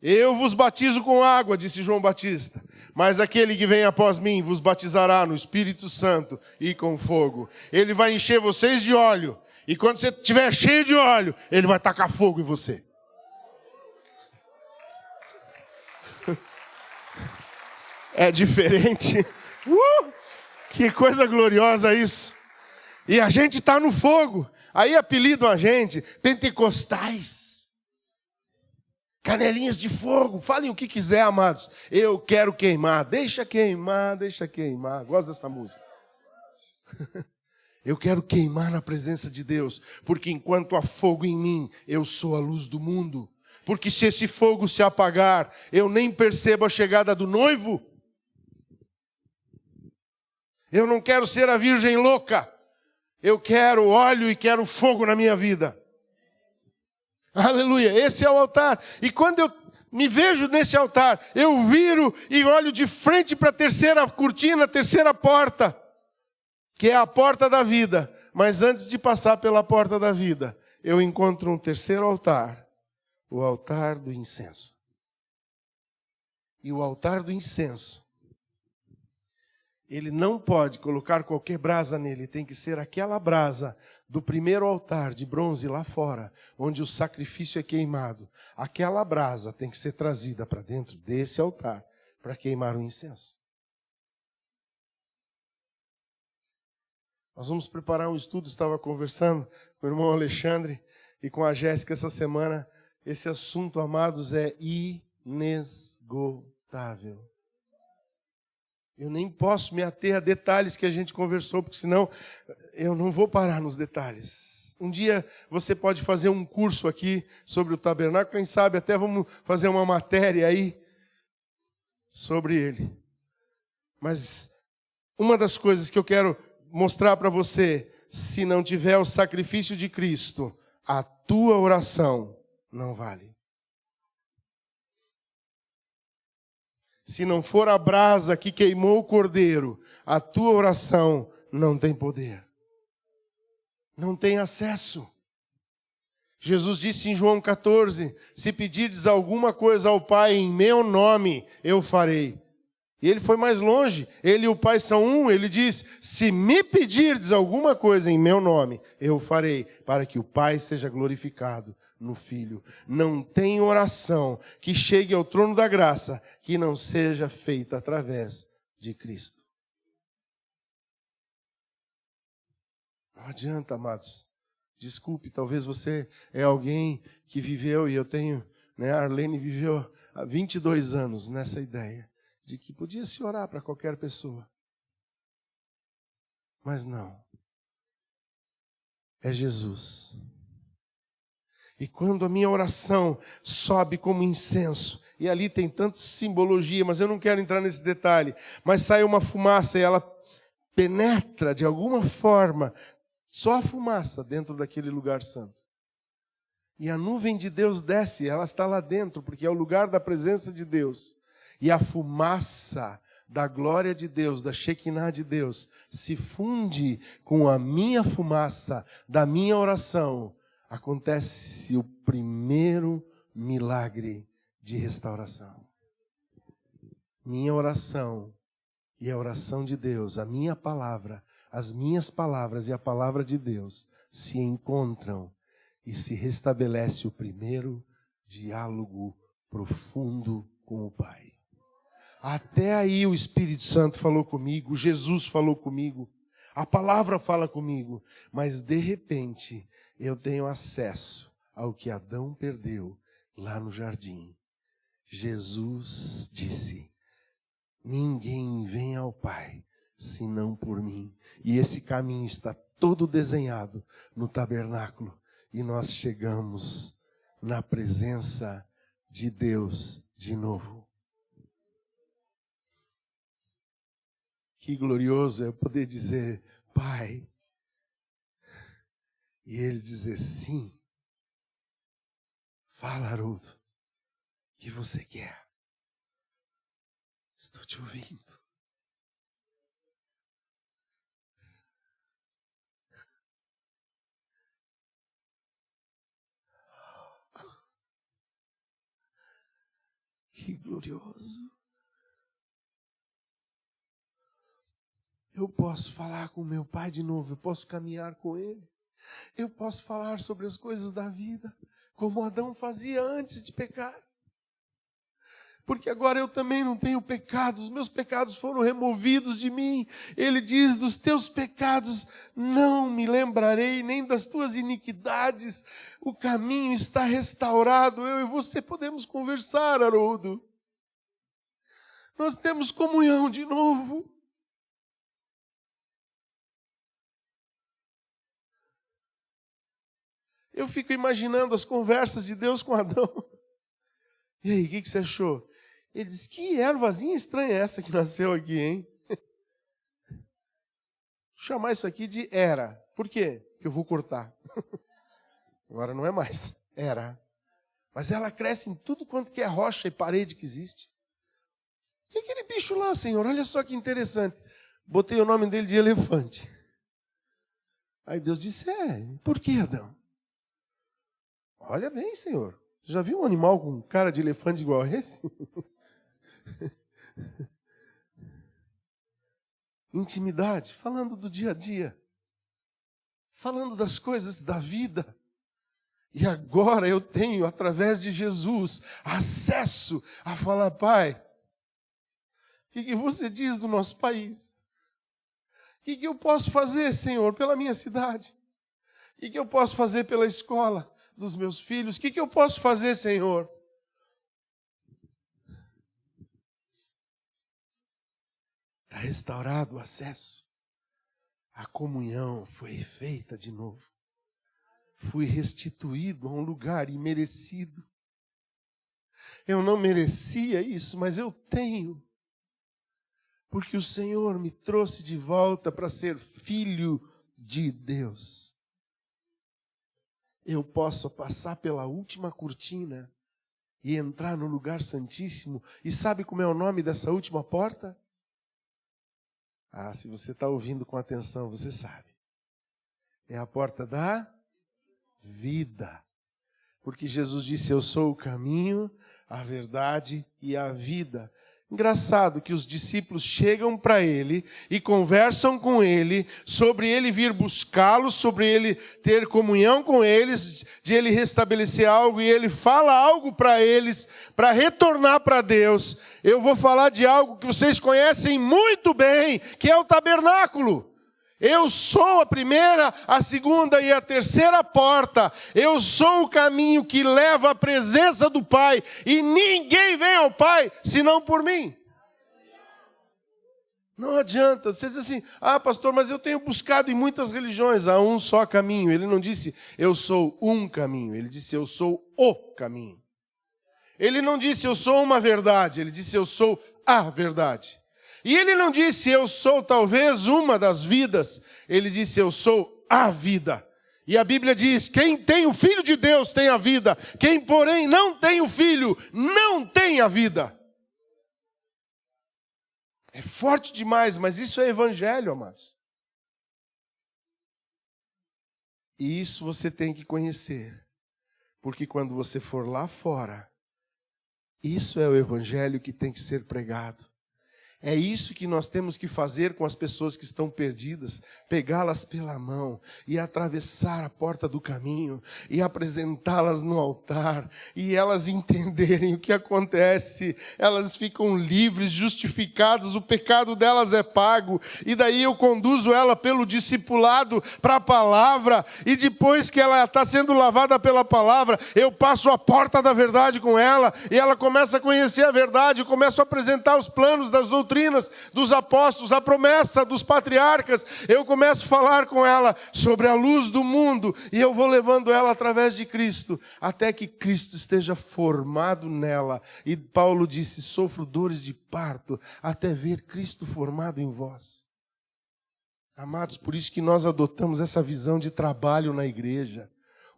Eu vos batizo com água, disse João Batista. Mas aquele que vem após mim vos batizará no Espírito Santo e com fogo. Ele vai encher vocês de óleo. E quando você estiver cheio de óleo, ele vai tacar fogo em você. É diferente. Que coisa gloriosa isso. E a gente está no fogo. Aí apelidam a gente, pentecostais. Canelinhas de fogo. Falem o que quiser, amados. Eu quero queimar. Deixa queimar, deixa queimar. Gosto dessa música. Eu quero queimar na presença de Deus. Porque enquanto há fogo em mim, eu sou a luz do mundo. Porque se esse fogo se apagar, eu nem percebo a chegada do noivo. Eu não quero ser a virgem louca. Eu quero óleo e quero fogo na minha vida. Aleluia, esse é o altar. E quando eu me vejo nesse altar, eu viro e olho de frente para a terceira cortina, a terceira porta, que é a porta da vida. Mas antes de passar pela porta da vida, eu encontro um terceiro altar, o altar do incenso. E o altar do incenso, ele não pode colocar qualquer brasa nele, tem que ser aquela brasa do primeiro altar de bronze lá fora, onde o sacrifício é queimado. Aquela brasa tem que ser trazida para dentro desse altar, para queimar o incenso. Nós vamos preparar um estudo, estava conversando com o irmão Alexandre e com a Jéssica essa semana. Esse assunto, amados, é inesgotável. Eu nem posso me ater a detalhes que a gente conversou, porque senão eu não vou parar nos detalhes. Um dia você pode fazer um curso aqui sobre o tabernáculo, quem sabe até vamos fazer uma matéria aí sobre ele. Mas uma das coisas que eu quero mostrar para você, se não tiver o sacrifício de Cristo, a tua oração não vale. Se não for a brasa que queimou o cordeiro, a tua oração não tem poder. Não tem acesso. Jesus disse em João 14, se pedirdes alguma coisa ao Pai em meu nome, eu farei. E ele foi mais longe, ele e o Pai são um, ele diz, se me pedirdes alguma coisa em meu nome, eu farei, para que o Pai seja glorificado no Filho. Não tem oração que chegue ao trono da graça que não seja feita através de Cristo. Não adianta, amados. Desculpe, talvez você é alguém que viveu, e eu tenho né? A Arlene viveu há 22 anos nessa ideia de que podia se orar para qualquer pessoa. Mas não. É Jesus. E quando a minha oração sobe como incenso, e ali tem tanta simbologia, mas eu não quero entrar nesse detalhe, mas sai uma fumaça e ela penetra de alguma forma, só a fumaça dentro daquele lugar santo. E a nuvem de Deus desce, ela está lá dentro, porque é o lugar da presença de Deus. E a fumaça da glória de Deus, da Shekinah de Deus, se funde com a minha fumaça, da minha oração. Acontece o primeiro milagre de restauração. Minha oração e a oração de Deus, a minha palavra, as minhas palavras e a palavra de Deus se encontram e se restabelece o primeiro diálogo profundo com o Pai. Até aí o Espírito Santo falou comigo, Jesus falou comigo, a palavra fala comigo, mas de repente eu tenho acesso ao que Adão perdeu lá no jardim. Jesus disse: ninguém vem ao Pai senão por mim. E esse caminho está todo desenhado no tabernáculo. E nós chegamos na presença de Deus de novo. Que glorioso é poder dizer: Pai. E Ele dizer: sim. Fala, Haroldo, o que você quer? Estou te ouvindo. Que glorioso. Eu posso falar com meu Pai de novo, eu posso caminhar com Ele. Eu posso falar sobre as coisas da vida, como Adão fazia antes de pecar. Porque agora eu também não tenho pecado, os meus pecados foram removidos de mim. Ele diz: dos teus pecados não me lembrarei, nem das tuas iniquidades. O caminho está restaurado, eu e você podemos conversar, Haroldo. Nós temos comunhão de novo. Eu fico imaginando as conversas de Deus com Adão. E aí, o que você achou? Ele disse: que ervazinha estranha é essa que nasceu aqui, hein? Vou chamar isso aqui de era. Por quê? Porque eu vou cortar. Agora não é mais. Era. Mas ela cresce em tudo quanto que é rocha e parede que existe. E aquele bicho lá, Senhor? Olha só que interessante. Botei o nome dele de elefante. Aí Deus disse: por que, Adão? Olha bem, Senhor. Você já viu um animal com cara de elefante igual a esse? Intimidade, falando do dia a dia. Falando das coisas da vida. E agora eu tenho, através de Jesus, acesso a falar: Pai, o que você diz do nosso país? O que eu posso fazer, Senhor, pela minha cidade? O que eu posso fazer pela escola dos meus filhos? O que eu posso fazer, Senhor? Está restaurado o acesso. A comunhão foi feita de novo. Fui restituído a um lugar imerecido. Eu não merecia isso, mas eu tenho. Porque o Senhor me trouxe de volta para ser filho de Deus. Eu posso passar pela última cortina e entrar no lugar santíssimo. E sabe como é o nome dessa última porta? Se você está ouvindo com atenção, você sabe. É a porta da vida. Porque Jesus disse: eu sou o caminho, a verdade e a vida. Engraçado que os discípulos chegam para ele e conversam com ele sobre ele vir buscá-los, sobre ele ter comunhão com eles, de ele restabelecer algo, e ele fala algo para eles, para retornar para Deus. Eu vou falar de algo que vocês conhecem muito bem, que é o tabernáculo. Eu sou a primeira, a segunda e a terceira porta. Eu sou o caminho que leva à presença do Pai. E ninguém vem ao Pai senão por mim. Não adianta. Você diz assim, pastor, mas eu tenho buscado em muitas religiões. Há um só caminho. Ele não disse, eu sou um caminho. Ele disse, eu sou o caminho. Ele não disse, eu sou uma verdade. Ele disse, eu sou a verdade. E ele não disse, eu sou talvez uma das vidas. Ele disse, eu sou a vida. E a Bíblia diz, quem tem o Filho de Deus tem a vida. Quem, porém, não tem o Filho, não tem a vida. É forte demais, mas isso é evangelho, amados. E isso você tem que conhecer. Porque quando você for lá fora, isso é o evangelho que tem que ser pregado. É isso que nós temos que fazer com as pessoas que estão perdidas, pegá-las pela mão e atravessar a porta do caminho e apresentá-las no altar e elas entenderem o que acontece, elas ficam livres, justificadas, o pecado delas é pago e daí eu conduzo ela pelo discipulado para a palavra e depois que ela está sendo lavada pela palavra, eu passo a porta da verdade com ela e ela começa a conhecer a verdade, eu começo a apresentar os planos das doutrinas dos apóstolos, a promessa dos patriarcas, eu começo a falar com ela sobre a luz do mundo, e eu vou levando ela através de Cristo, até que Cristo esteja formado nela, e Paulo disse, sofro dores de parto, até ver Cristo formado em vós. Amados, por isso que nós adotamos essa visão de trabalho na igreja.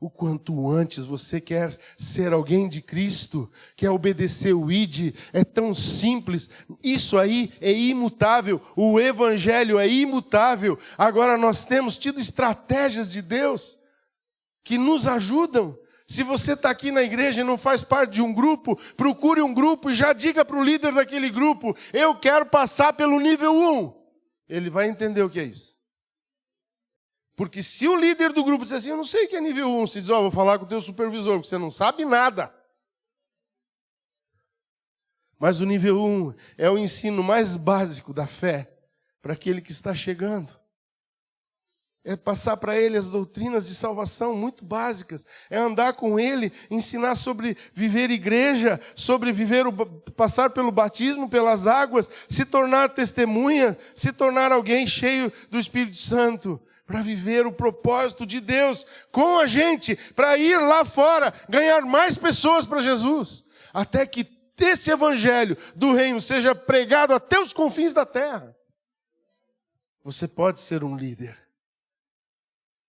O quanto antes você quer ser alguém de Cristo, quer obedecer o ID, é tão simples. Isso aí é imutável. O Evangelho é imutável. Agora nós temos tido estratégias de Deus que nos ajudam. Se você está aqui na igreja e não faz parte de um grupo, procure um grupo e já diga para o líder daquele grupo, eu quero passar pelo nível 1. Ele vai entender o que é isso. Porque se o líder do grupo disser assim, eu não sei o que é nível 1, você diz, vou falar com o teu supervisor, porque você não sabe nada. Mas o nível 1 é o ensino mais básico da fé para aquele que está chegando. É passar para ele as doutrinas de salvação muito básicas. É andar com ele, ensinar sobre viver igreja, sobre passar pelo batismo, pelas águas, se tornar testemunha, se tornar alguém cheio do Espírito Santo. Para viver o propósito de Deus com a gente, para ir lá fora, ganhar mais pessoas para Jesus, até que esse evangelho do reino seja pregado até os confins da terra. Você pode ser um líder.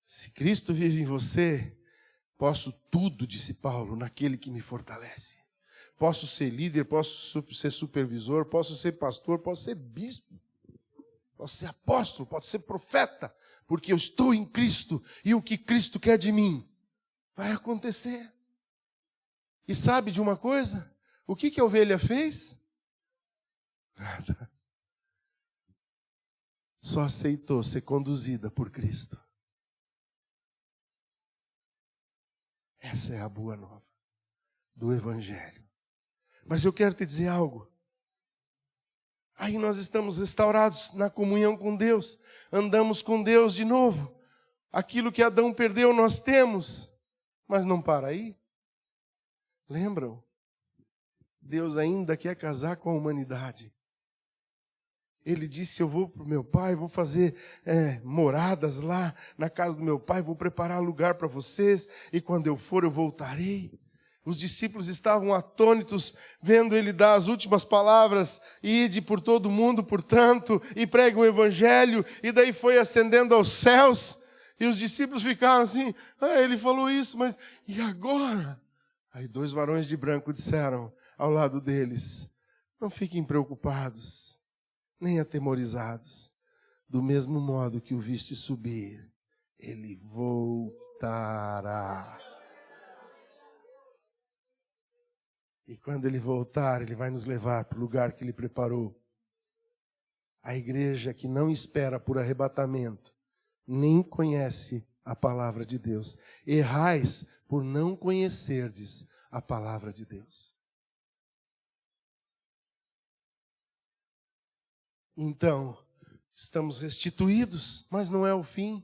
Se Cristo vive em você, posso tudo, disse Paulo, naquele que me fortalece. Posso ser líder, posso ser supervisor, posso ser pastor, posso ser bispo. Posso ser apóstolo, posso ser profeta, porque eu estou em Cristo e o que Cristo quer de mim vai acontecer. E sabe de uma coisa? O que a ovelha fez? Nada. Só aceitou ser conduzida por Cristo. Essa é a boa nova do Evangelho. Mas eu quero te dizer algo. Aí nós estamos restaurados na comunhão com Deus, andamos com Deus de novo. Aquilo que Adão perdeu nós temos, mas não para aí. Lembram? Deus ainda quer casar com a humanidade. Ele disse, eu vou para o meu pai, vou fazer moradas lá na casa do meu pai, vou preparar lugar para vocês, e quando eu for eu voltarei. Os discípulos estavam atônitos, vendo ele dar as últimas palavras, ide por todo o mundo, portanto, e pregue o evangelho, e daí foi ascendendo aos céus, e os discípulos ficaram assim, ele falou isso, mas e agora? Aí 2 varões de branco disseram ao lado deles, não fiquem preocupados, nem atemorizados, do mesmo modo que o viste subir, ele voltará. E quando ele voltar, ele vai nos levar para o lugar que ele preparou. A igreja que não espera por arrebatamento, nem conhece a palavra de Deus. Errais por não conhecerdes a palavra de Deus. Então, Estamos restituídos, mas não é o fim.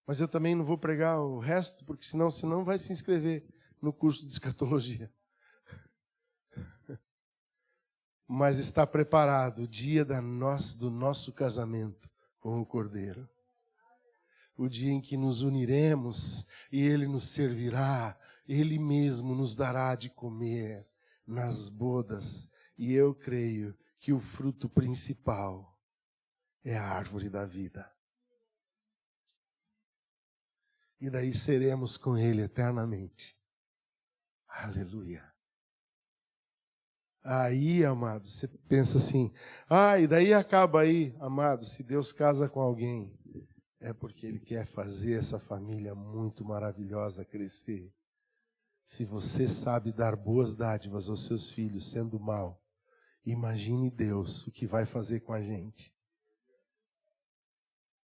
Mas eu também não vou pregar o resto, porque senão você não vai se inscrever no curso de escatologia. Mas está preparado o dia do nosso casamento com o Cordeiro. O dia em que nos uniremos e Ele nos servirá, Ele mesmo nos dará de comer nas bodas. E eu creio que o fruto principal é a árvore da vida. E daí seremos com Ele eternamente. Aleluia. Aí, amado, você pensa assim, e daí acaba aí, amado, se Deus casa com alguém, é porque Ele quer fazer essa família muito maravilhosa crescer. Se você sabe dar boas dádivas aos seus filhos, sendo mal, imagine Deus o que vai fazer com a gente.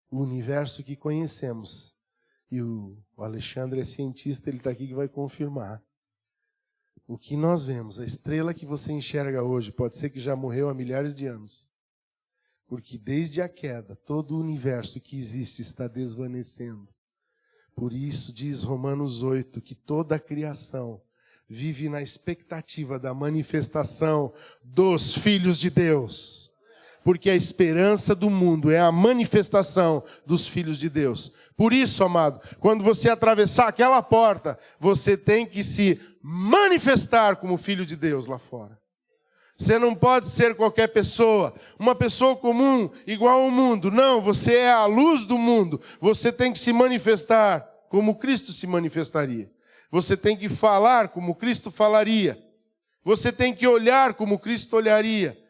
O universo que conhecemos, e o Alexandre é cientista, ele está aqui que vai confirmar. O que nós vemos, a estrela que você enxerga hoje, pode ser que já morreu há milhares de anos. Porque desde a queda, todo o universo que existe está desvanecendo. Por isso diz Romanos 8, que toda a criação vive na expectativa da manifestação dos filhos de Deus. Porque a esperança do mundo é a manifestação dos filhos de Deus. Por isso, amado, quando você atravessar aquela porta, você tem que se manifestar como filho de Deus lá fora. Você não pode ser qualquer pessoa, uma pessoa comum, igual ao mundo. Não, você é a luz do mundo. Você tem que se manifestar como Cristo se manifestaria. Você tem que falar como Cristo falaria. Você tem que olhar como Cristo olharia.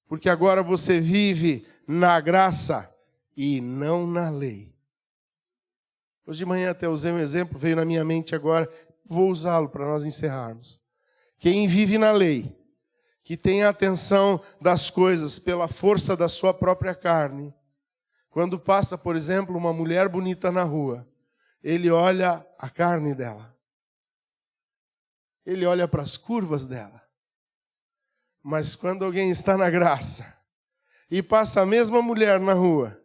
Porque agora você vive na graça e não na lei. Hoje de manhã até usei um exemplo, veio na minha mente agora, vou usá-lo para nós encerrarmos. Quem vive na lei, que tem a atenção das coisas pela força da sua própria carne, quando passa, por exemplo, uma mulher bonita na rua, ele olha a carne dela. Ele olha para as curvas dela. Mas quando alguém está na graça e passa a mesma mulher na rua,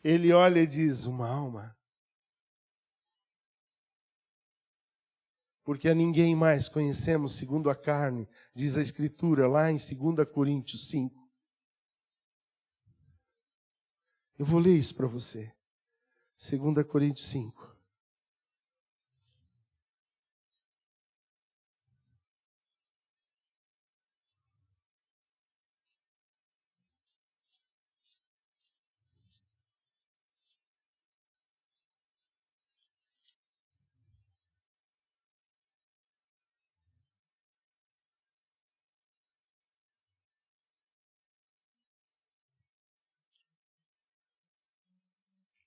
ele olha e diz, uma alma. Porque a ninguém mais conhecemos segundo a carne, diz a Escritura lá em 2 Coríntios 5. Eu vou ler isso para você. 2 Coríntios 5.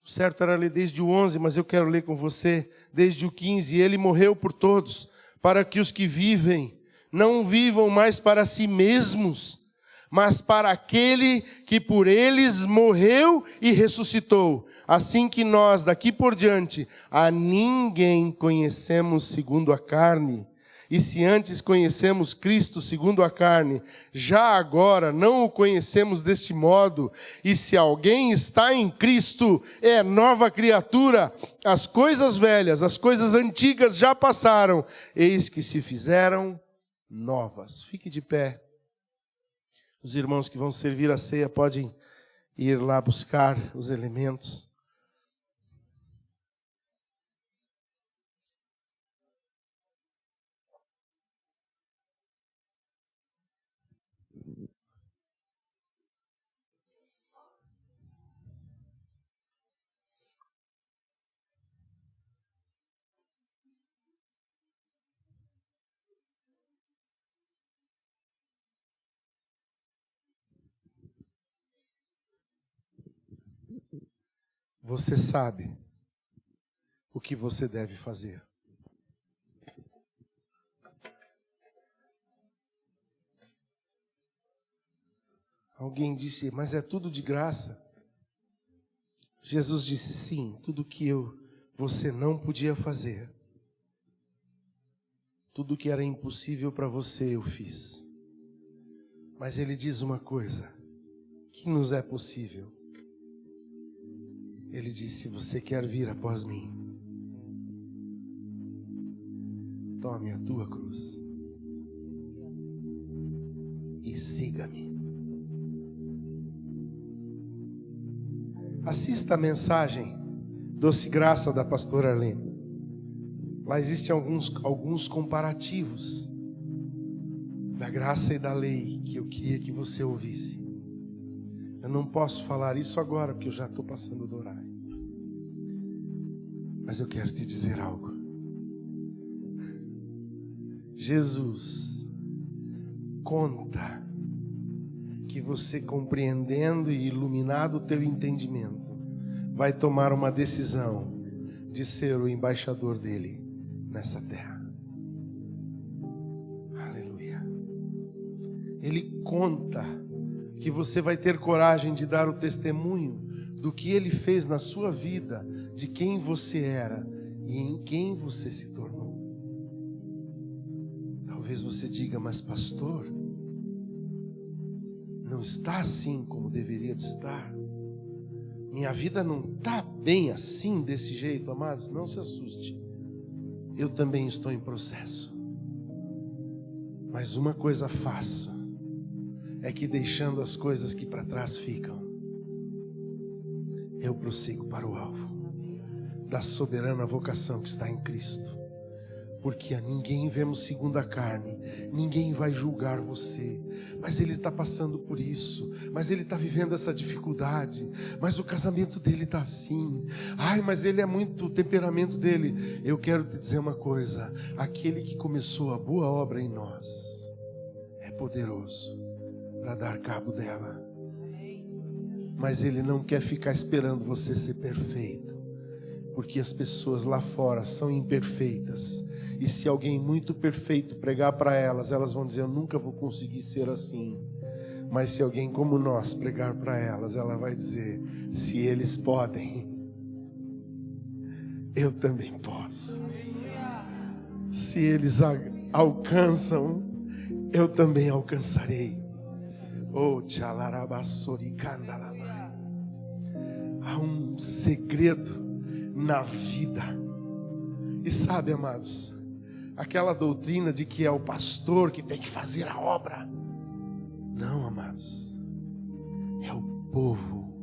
O certo era ler desde o 11, mas eu quero ler com você desde o 15. Ele morreu por todos, para que os que vivem não vivam mais para si mesmos, mas para aquele que por eles morreu e ressuscitou. Assim que nós, daqui por diante, a ninguém conhecemos segundo a carne. E se antes conhecemos Cristo segundo a carne, já agora não o conhecemos deste modo. E se alguém está em Cristo, é nova criatura. As coisas velhas, as coisas antigas já passaram, eis que se fizeram novas. Fique de pé. Os irmãos que vão servir a ceia podem ir lá buscar os elementos. Você sabe o que você deve fazer. Alguém disse, mas é tudo de graça. Jesus disse, sim, tudo que você não podia fazer. Tudo que era impossível para você eu fiz. Mas ele diz uma coisa, que nos é possível. Ele disse: se você quer vir após mim, tome a tua cruz e siga-me. Assista a mensagem Doce Graça da pastora Arlene. Lá existem alguns comparativos da graça e da lei que eu queria que você ouvisse. Eu não posso falar isso agora porque eu já estou passando do horário. Mas eu quero te dizer algo. Jesus conta que você, compreendendo e iluminado o teu entendimento, vai tomar uma decisão de ser o embaixador dele nessa terra. Aleluia. Ele conta que você vai ter coragem de dar o testemunho do que ele fez na sua vida, de quem você era e em quem você se tornou. Talvez você diga: mas pastor, não está assim como deveria de estar. Minha vida não está bem assim, desse jeito. Amados, não se assuste. Eu também estou em processo. Mas uma coisa faço, é que deixando as coisas que para trás ficam, eu prossigo para o alvo da soberana vocação que está em Cristo. Porque a ninguém vemos segundo a carne, ninguém vai julgar você, mas ele está passando por isso, mas ele está vivendo essa dificuldade, mas o casamento dele está assim, ai, mas ele é muito, o temperamento dele. Eu quero te dizer uma coisa: aquele que começou a boa obra em nós é poderoso para dar cabo dela, mas ele não quer ficar esperando você ser perfeito, porque as pessoas lá fora são imperfeitas. E se alguém muito perfeito pregar para elas, elas vão dizer: eu nunca vou conseguir ser assim. Mas se alguém como nós pregar para elas, ela vai dizer: se eles podem, eu também posso. Se eles alcançam, eu também alcançarei. Oh, tchalarabassoricandalamai. Há um segredo na vida. E sabe, amados, aquela doutrina de que é o pastor que tem que fazer a obra. Não, amados. É o povo.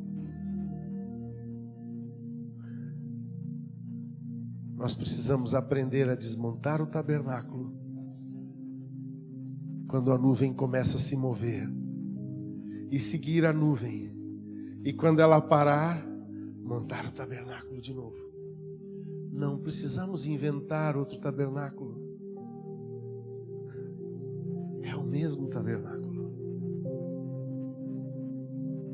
Nós precisamos aprender a desmontar o tabernáculo quando a nuvem começa a se mover, e seguir a nuvem, e quando ela parar, montar o tabernáculo de novo. Não precisamos inventar outro tabernáculo. É o mesmo tabernáculo.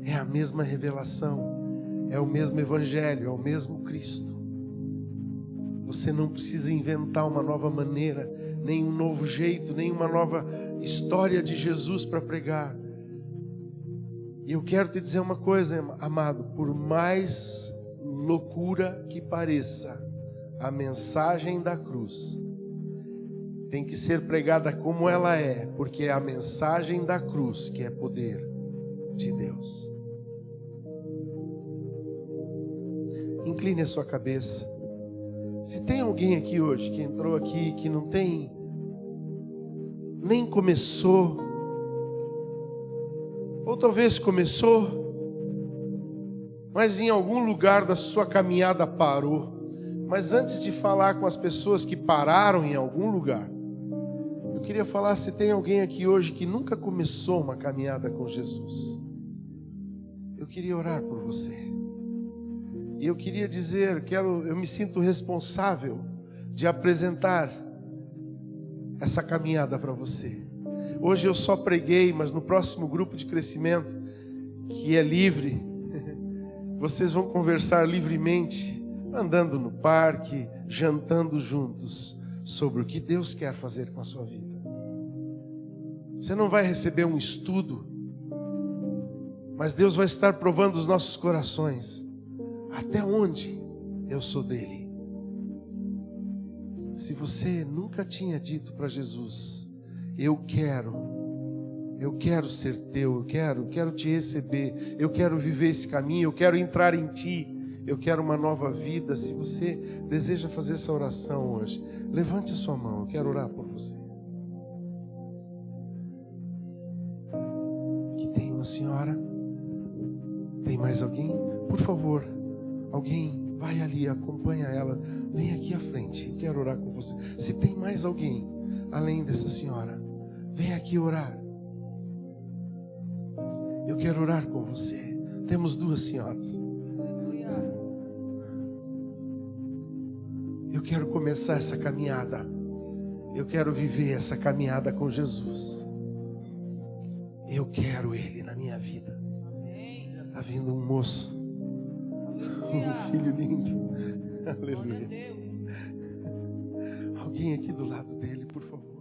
É a mesma revelação. É o mesmo evangelho. É o mesmo Cristo. Você não precisa inventar uma nova maneira, nem um novo jeito, nem uma nova história de Jesus para pregar. E eu quero te dizer uma coisa, amado: por mais loucura que pareça, a mensagem da cruz tem que ser pregada como ela é, porque é a mensagem da cruz que é poder de Deus. Incline a sua cabeça. Se tem alguém aqui hoje que entrou aqui que não tem, nem começou, ou talvez começou, mas em algum lugar da sua caminhada parou. Mas antes de falar com as pessoas que pararam em algum lugar, eu queria falar: se tem alguém aqui hoje que nunca começou uma caminhada com Jesus, eu queria orar por você. E eu queria dizer, eu me sinto responsável de apresentar essa caminhada para você. Hoje eu só preguei, mas no próximo grupo de crescimento, que é livre, vocês vão conversar livremente, andando no parque, jantando juntos, sobre o que Deus quer fazer com a sua vida. Você não vai receber um estudo, mas Deus vai estar provando os nossos corações. Até onde eu sou dele? Se você nunca tinha dito para Jesus: eu quero Eu quero ser teu, eu quero te receber, eu quero viver esse caminho, eu quero entrar em ti, eu quero uma nova vida. Se você deseja fazer essa oração hoje, levante a sua mão, eu quero orar por você. Aqui tem uma senhora, tem mais alguém? Por favor, alguém vai ali, acompanha ela, vem aqui à frente, eu quero orar com você. Se tem mais alguém, além dessa senhora, vem aqui orar. Eu quero orar com você. Temos duas senhoras. Eu quero começar essa caminhada. Eu quero viver essa caminhada com Jesus. Eu quero Ele na minha vida. Está vindo um moço, um filho lindo. Aleluia. Alguém aqui do lado dele, por favor.